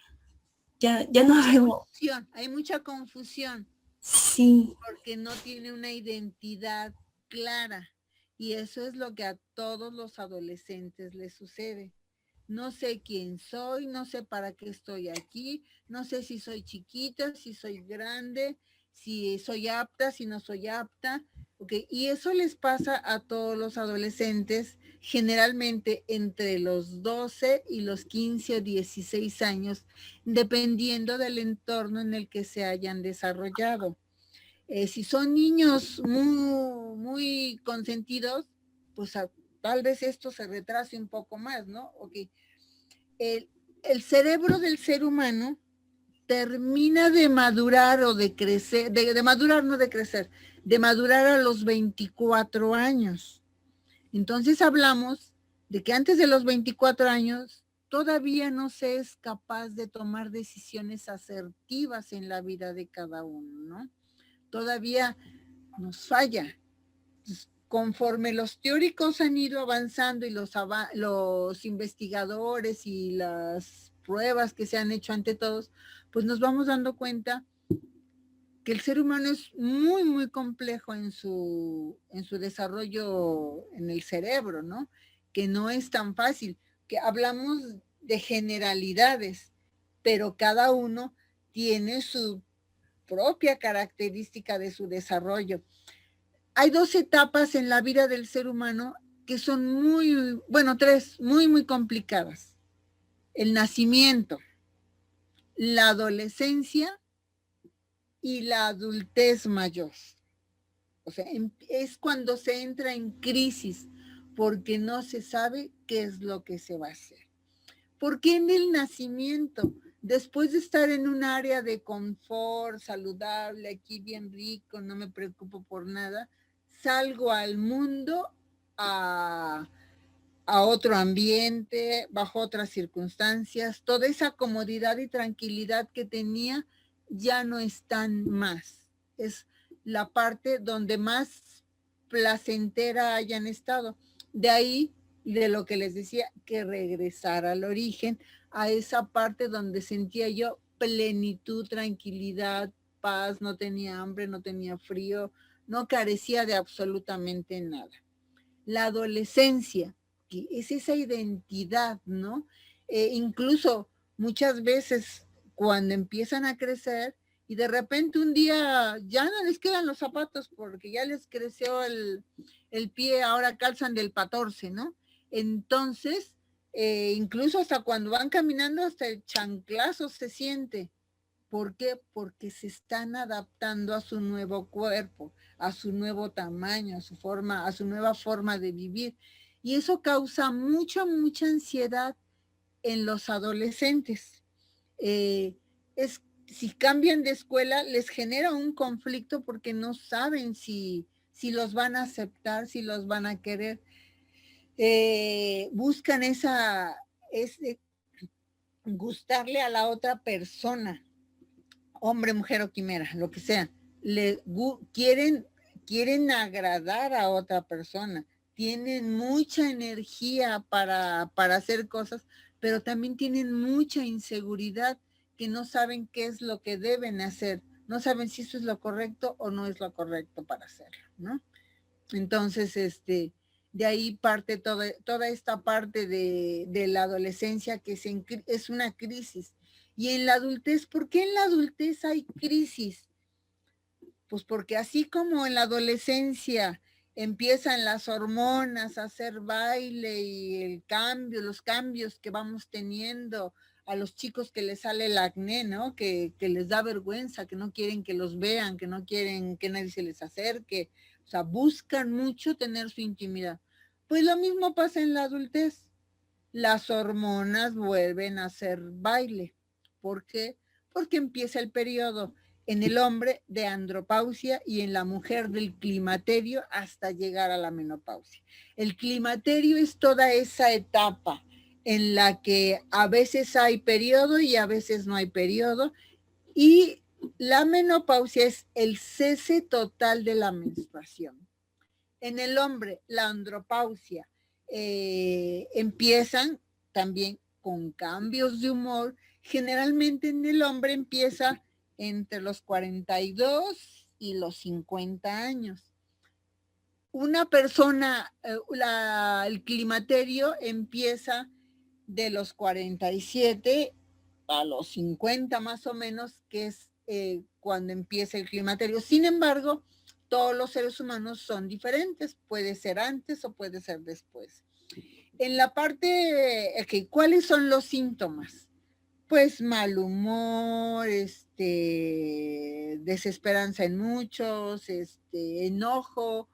ya no veo. Hay mucha confusión. Sí. Porque no tiene una identidad clara. Y eso es lo que a todos los adolescentes les sucede. No sé quién soy, no sé para qué estoy aquí, no sé si soy chiquita, si soy grande, si soy apta, si no soy apta. Okay. Y eso les pasa a todos los adolescentes, generalmente entre los 12 y los 15 o 16 años, dependiendo del entorno en el que se hayan desarrollado. Si son niños muy consentidos, pues tal vez esto se retrase un poco más, ¿no? Okay. El cerebro del ser humano termina de madurar o de crecer, de madurar, no de crecer, de madurar a los 24 años. Entonces hablamos de que antes de los 24 años todavía no se es capaz de tomar decisiones asertivas en la vida de cada uno, ¿no? Todavía nos falla. Conforme los teóricos han ido avanzando y los investigadores y las pruebas que se han hecho ante todos, pues nos vamos dando cuenta que el ser humano es muy complejo en su desarrollo en el cerebro, ¿no? Que no es tan fácil, que hablamos de generalidades, pero cada uno tiene su propia característica de su desarrollo. Hay dos etapas en la vida del ser humano que son tres, muy complicadas. El nacimiento, la adolescencia y la adultez mayor. O sea, es cuando se entra en crisis porque no se sabe qué es lo que se va a hacer. ¿Por qué en el nacimiento? Después de estar en un área de confort, saludable, aquí bien rico, no me preocupo por nada, salgo al mundo a otro ambiente, bajo otras circunstancias, toda esa comodidad y tranquilidad que tenía ya no están más. Es la parte donde más placentera hayan estado. De ahí, de lo que les decía, que regresar al origen, a esa parte donde sentía yo plenitud, tranquilidad, paz, no tenía hambre, no tenía frío, no carecía de absolutamente nada. La adolescencia, que es esa identidad, ¿no? Incluso muchas veces cuando empiezan a crecer y de repente un día ya no les quedan los zapatos porque ya les creció el pie, ahora calzan del 14, ¿no? Entonces, incluso hasta cuando van caminando, hasta el chanclazo se siente. ¿Por qué? Porque se están adaptando a su nuevo cuerpo, a su nuevo tamaño, a su nueva forma de vivir. Y eso causa mucha ansiedad en los adolescentes. Si cambian de escuela, les genera un conflicto porque no saben si los van a aceptar, si los van a querer. Buscan gustarle a la otra persona, hombre, mujer o quimera, lo que sea. Quieren agradar a otra persona, tienen mucha energía para hacer cosas, pero también tienen mucha inseguridad, que no saben qué es lo que deben hacer, no saben si eso es lo correcto o no es lo correcto para hacerlo, ¿no? Entonces, de ahí parte toda esta parte de la adolescencia, que es una crisis. Y en la adultez, ¿por qué en la adultez hay crisis? Pues porque así como en la adolescencia empiezan las hormonas a hacer baile y los cambios que vamos teniendo, a los chicos que les sale el acné, ¿no? Que les da vergüenza, que no quieren que los vean, que no quieren que nadie se les acerque, o sea, buscan mucho tener su intimidad. Pues lo mismo pasa en la adultez. Las hormonas vuelven a hacer baile. ¿Por qué? Porque empieza el periodo en el hombre de andropausia y en la mujer del climaterio hasta llegar a la menopausia. El climaterio es toda esa etapa en la que a veces hay periodo y a veces no hay periodo, y la menopausia es el cese total de la menstruación. En el hombre, la andropausia, empiezan también con cambios de humor. Generalmente en el hombre empieza entre los 42 y los 50 años. Una persona, el climaterio empieza de los 47 a los 50 más o menos, que es cuando empieza el climaterio. Sin embargo, todos los seres humanos son diferentes, puede ser antes o puede ser después. En la parte, ¿cuáles son los síntomas? Pues mal humor, desesperanza en muchos, enojo,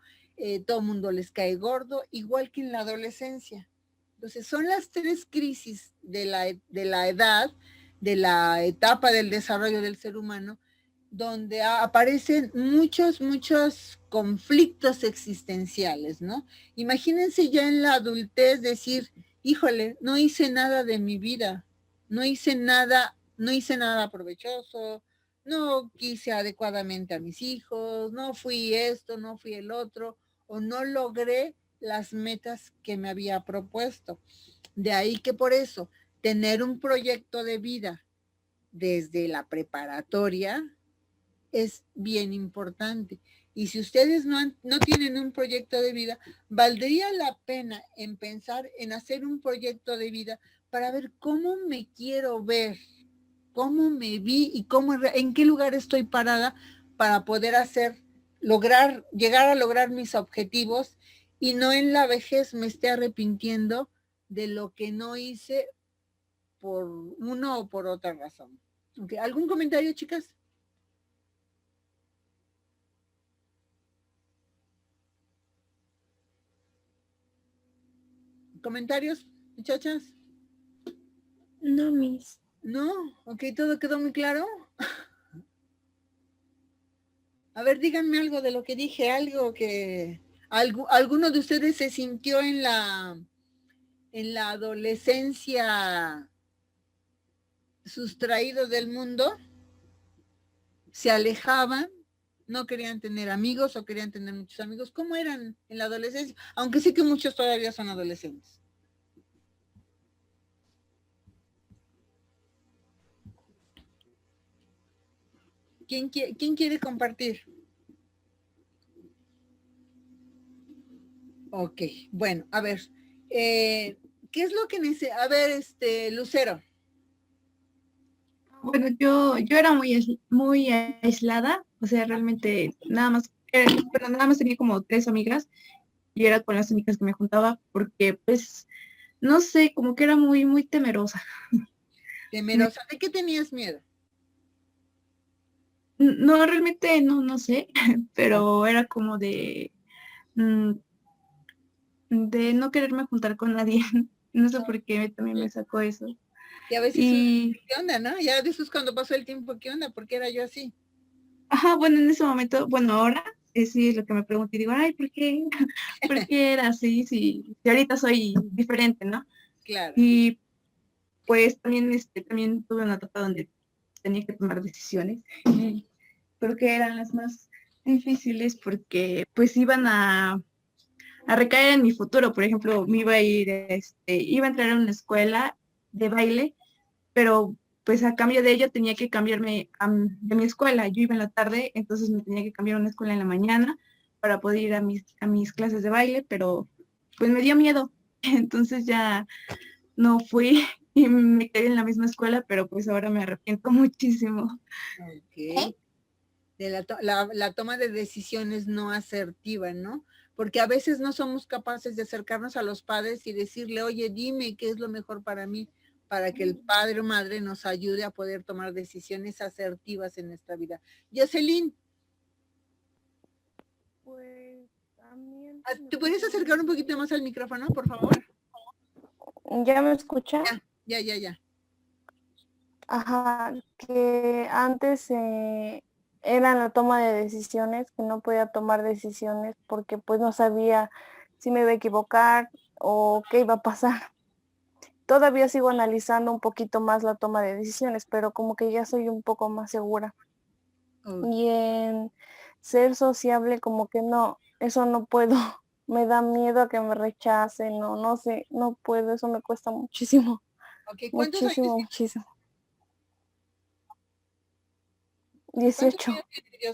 todo el mundo les cae gordo, igual que en la adolescencia. Entonces son las tres crisis de la edad, de la etapa del desarrollo del ser humano, donde aparecen muchos conflictos existenciales, ¿no? Imagínense ya en la adultez decir, híjole, no hice nada de mi vida, no hice nada provechoso, no quise adecuadamente a mis hijos, no fui esto, no fui el otro, o no logré las metas que me había propuesto. De ahí que por eso tener un proyecto de vida desde la preparatoria es bien importante. Y si ustedes no tienen un proyecto de vida, valdría la pena en pensar en hacer un proyecto de vida para ver cómo me quiero ver, cómo me vi y en qué lugar estoy parada para poder llegar a lograr mis objetivos, y no en la vejez me esté arrepintiendo de lo que no hice por una o por otra razón. Okay. ¿Algún comentario, chicas? ¿Comentarios, muchachas? No, Miss. ¿No? Ok, ¿todo quedó muy claro? A ver, díganme algo de lo que dije, algo que... ¿Alguno de ustedes se sintió en la adolescencia sustraído del mundo? ¿Se alejaban? ¿No querían tener amigos o querían tener muchos amigos? ¿Cómo eran en la adolescencia? Aunque sí que muchos todavía son adolescentes. ¿Quién quiere compartir? Ok, bueno, a ver. ¿Qué es lo que necesita? A ver, Lucero. Bueno, yo era muy aislada, o sea, realmente nada más tenía como 3 amigas y era con las únicas que me juntaba porque, pues, no sé, como que era muy temerosa. Temerosa. ¿De qué tenías miedo? No, realmente no sé, pero era como mm, de no quererme juntar con nadie. No sé por qué también me sacó eso. Y a veces, Y, ¿qué onda, no? Ya después cuando pasó el tiempo, ¿qué onda? ¿Por qué era yo así? ajá, bueno, en ese momento, bueno, ahora sí es lo que me pregunto y digo, ay, ¿por qué? ¿Por qué era así? Si ahorita soy diferente, ¿no? Claro. Y pues también tuve una etapa donde tenía que tomar decisiones. Y creo que eran las más difíciles porque pues iban a recaer en mi futuro. Por ejemplo, me iba a ir, iba a entrar a una escuela de baile, pero pues a cambio de ello tenía que cambiarme de mi escuela. Yo iba en la tarde, entonces me tenía que cambiar a una escuela en la mañana para poder ir a mis clases de baile, pero pues me dio miedo. Entonces ya no fui y me quedé en la misma escuela, pero pues ahora me arrepiento muchísimo. Ok. De la toma de decisiones no asertiva, ¿no? Porque a veces no somos capaces de acercarnos a los padres y decirle, oye, dime qué es lo mejor para mí, para que el padre o madre nos ayude a poder tomar decisiones asertivas en nuestra vida. Jocelyn, Pues también ¿te puedes acercar un poquito más al micrófono, por favor? ¿Ya me escucha? Ya. Ajá, que antes era la toma de decisiones, que no podía tomar decisiones porque pues no sabía si me iba a equivocar o qué iba a pasar. Todavía sigo analizando un poquito más la toma de decisiones, pero como que ya soy un poco más segura. Y en ser sociable, como que no, eso no puedo. Me da miedo a que me rechacen, no sé, no puedo, eso me cuesta muchísimo, Ok, ¿cuántos años muchísimo. ¿Cuántos 18. años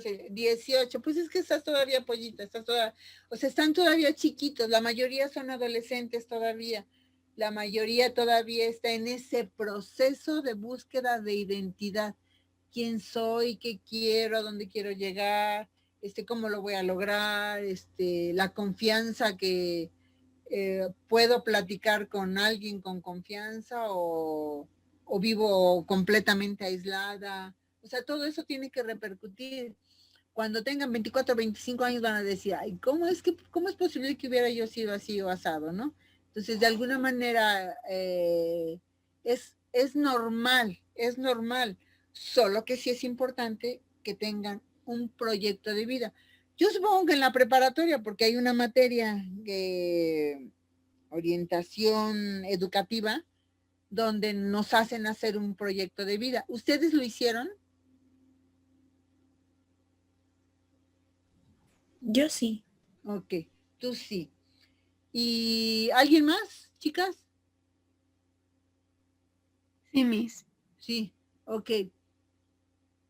tienes? 18, pues es que estás todavía pollita, o sea, están todavía chiquitos, la mayoría son adolescentes todavía, la mayoría todavía está en ese proceso de búsqueda de identidad. ¿Quién soy? ¿Qué quiero? ¿A dónde quiero llegar? ¿Cómo lo voy a lograr? La confianza que puedo platicar con alguien con confianza o vivo completamente aislada. O sea, todo eso tiene que repercutir. Cuando tengan 24 o 25 años van a decir, ay, ¿cómo es posible que hubiera yo sido así o asado, no? Entonces, de alguna manera, es normal, solo que sí es importante que tengan un proyecto de vida. Yo supongo que en la preparatoria, porque hay una materia de orientación educativa, donde nos hacen hacer un proyecto de vida. ¿Ustedes lo hicieron? Yo sí. Ok, tú sí. ¿Y alguien más, chicas? Sí, Miss. Sí, ok.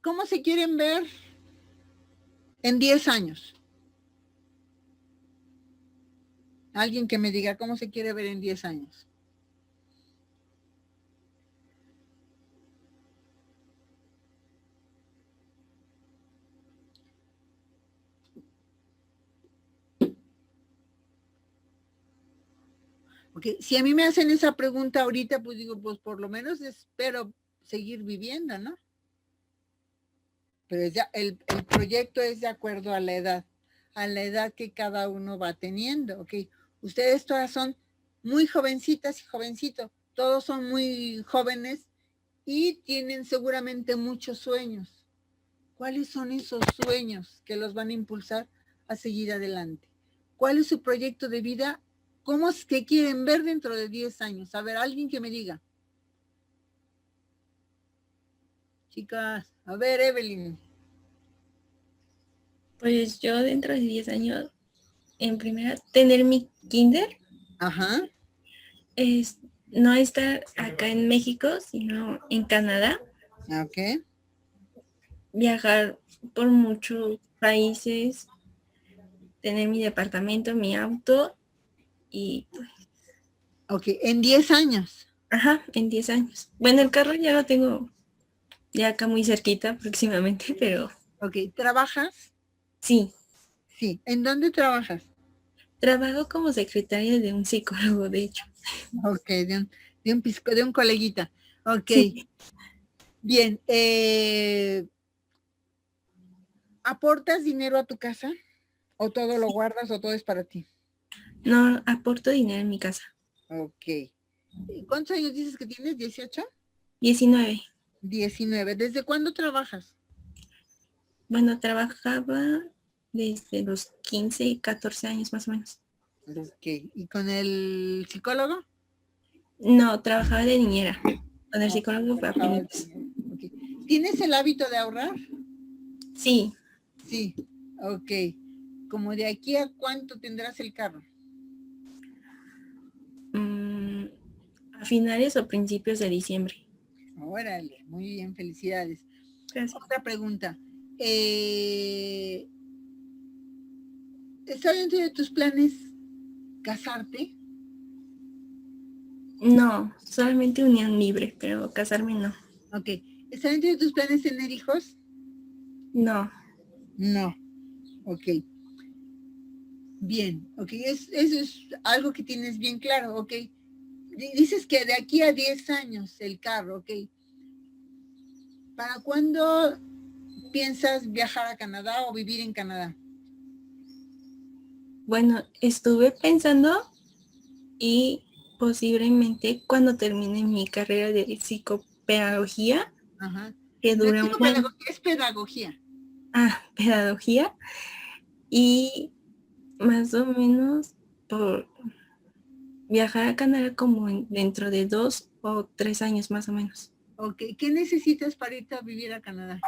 ¿Cómo se quieren ver en 10 años? Alguien que me diga cómo se quiere ver en 10 años. Porque si a mí me hacen esa pregunta ahorita, pues digo, pues por lo menos espero seguir viviendo, ¿no? Pero ya el proyecto es de acuerdo a la edad que cada uno va teniendo, ¿ok? Ustedes todas son muy jovencitas y jovencitos, todos son muy jóvenes y tienen seguramente muchos sueños. ¿Cuáles son esos sueños que los van a impulsar a seguir adelante? ¿Cuál es su proyecto de vida? ¿Cómo es que quieren ver dentro de 10 años? A ver, alguien que me diga. Chicas, a ver, Evelyn. Pues yo dentro de 10 años, en primera, tener mi kinder. Ajá. Es no estar acá en México, sino en Canadá. Ok. Viajar por muchos países, tener mi departamento, mi auto y pues Ok, en 10 años. Ajá, en 10 años. Bueno, el carro ya lo tengo ya acá muy cerquita próximamente, pero Ok, ¿trabajas? sí. Sí. ¿En dónde trabajas? Trabajo como secretaria de un psicólogo, de hecho. Ok, de un coleguita. Ok, Sí. bien. ¿Aportas dinero a tu casa? ¿O todo lo guardas o todo es para ti? No aporto dinero en mi casa. Ok. ¿Cuántos años dices que tienes? ¿18? 19. 19. ¿Desde cuándo trabajas? Bueno, trabajaba desde los 15, 14 años más o menos. Ok. ¿Y con el psicólogo? No, trabajaba de niñera. Con el No, psicólogo fue trabajabas apenas. bien. Ok. ¿Tienes el hábito de ahorrar? Sí, Sí. Ok. ¿Como de aquí a cuánto tendrás el carro? a finales o principios de diciembre. Órale, muy bien, felicidades. Gracias. Otra pregunta. ¿Está dentro de tus planes casarte? No, solamente unión libre, pero casarme no. Ok. ¿Está dentro de tus planes tener hijos? No. No. Ok. Bien. Ok. Eso es algo que tienes bien claro. Ok. Dices que de aquí a 10 años el carro. Ok. ¿Para cuándo piensas viajar a Canadá o vivir en Canadá? Bueno, estuve pensando y posiblemente cuando termine mi carrera de psicopedagogía, Ajá. que No es dura un año. psicopedagogía, es pedagogía. Pedagogía, y más o menos por viajar a Canadá como dentro de 2 o 3 años más o menos. Ok. ¿Qué necesitas para irte a vivir a Canadá?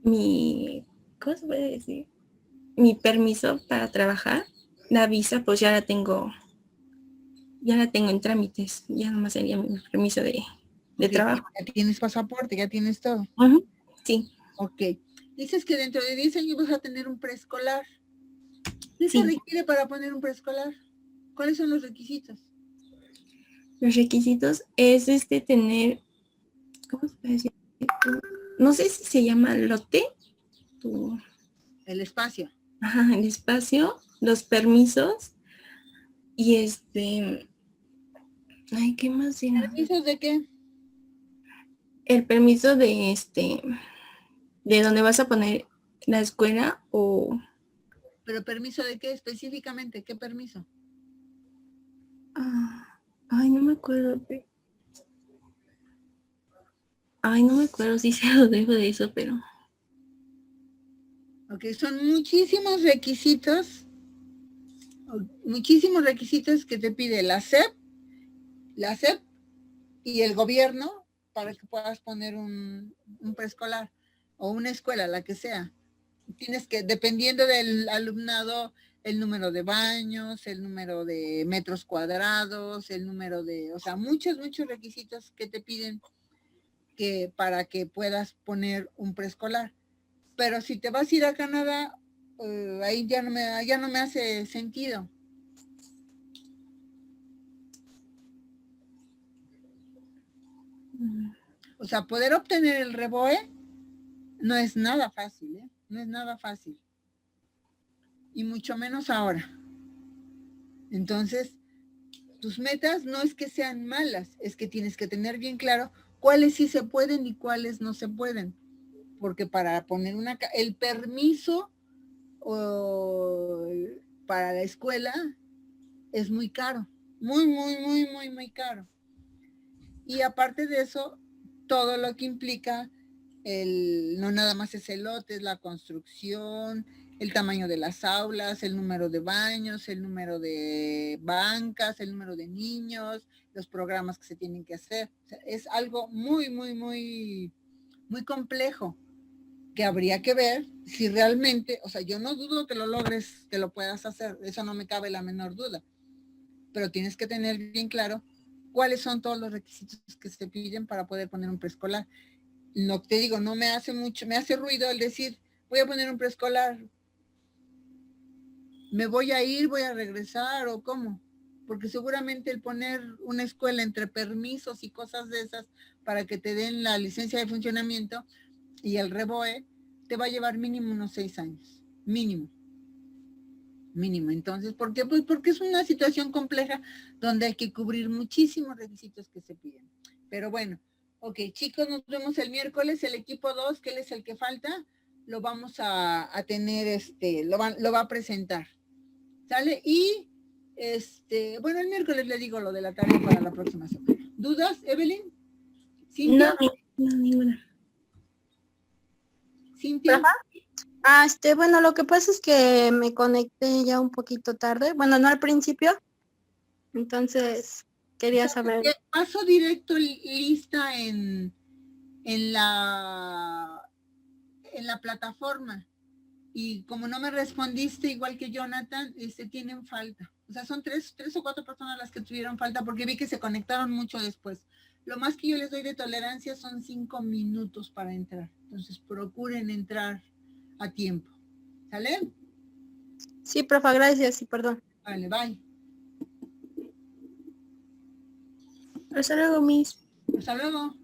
¿Cómo se puede decir? Mi permiso para trabajar, la visa, pues ya la tengo en trámites, ya nomás sería mi permiso de Ok, trabajo. ya tienes pasaporte, ya tienes todo. Uh-huh. Sí, Ok. Dices que dentro de 10 años vas a tener un preescolar. ¿Qué se sí. requiere para poner un preescolar? ¿Cuáles son los requisitos? Los requisitos es tener, ¿cómo se puede decir? No sé si se llama lote, El espacio. el espacio, los permisos y ay, ¿qué más era? ¿Permisos de qué? El permiso de donde vas a poner la escuela o ¿Pero permiso de qué específicamente? ¿Qué permiso? ay, no me acuerdo. Ay, no me acuerdo si se lo dejo de eso, pero Ok, son muchísimos requisitos que te pide la SEP y el gobierno para que puedas poner un preescolar o una escuela, la que sea. Tienes que, dependiendo del alumnado, el número de baños, el número de metros cuadrados, el número de, o sea, muchos requisitos que te piden para que puedas poner un preescolar. Pero si te vas a ir a Canadá, ahí ya no me hace sentido. O sea, poder obtener el REBOE no es nada fácil, ¿eh? No es nada fácil. Y mucho menos ahora. Entonces, tus metas no es que sean malas, es que tienes que tener bien claro cuáles sí se pueden y cuáles no se pueden. Porque para poner el permiso para la escuela es muy caro. Muy caro. Y aparte de eso, todo lo que implica no nada más es el lote, es la construcción, el tamaño de las aulas, el número de baños, el número de bancas, el número de niños, los programas que se tienen que hacer. O sea, es algo muy complejo que habría que ver si realmente, o sea, yo no dudo que lo logres, que lo puedas hacer, eso no me cabe la menor duda, pero tienes que tener bien claro cuáles son todos los requisitos que se piden para poder poner un preescolar. Lo que te digo, no me hace ruido el decir, voy a poner un preescolar, me voy a ir, voy a regresar o cómo. porque seguramente el poner una escuela entre permisos y cosas de esas para que te den la licencia de funcionamiento y el REBOE te va a llevar mínimo unos 6 años, mínimo. Entonces, ¿por qué? Pues porque es una situación compleja donde hay que cubrir muchísimos requisitos que se piden. Pero bueno, ok, chicos, nos vemos el miércoles. El equipo 2, que él es el que falta, lo vamos a tener, lo va a presentar. ¿Sale? Y, bueno, el miércoles le digo lo de la tarea para la próxima semana. ¿Dudas, Evelyn? ¿Cintia? No, ninguna. ¿Cintia? Bueno, lo que pasa es que me conecté ya un poquito tarde. Bueno, no al principio. Entonces, quería saber. Paso directo lista en la plataforma. Y como no me respondiste igual que Jonathan, tienen falta. O sea, son tres o 4 personas las que tuvieron falta porque vi que se conectaron mucho después. Lo más que yo les doy de tolerancia son 5 minutos para entrar. Entonces, procuren entrar a tiempo. ¿Sale? Sí, profa, gracias y perdón. Vale, bye. Hasta luego, Miss. Hasta luego.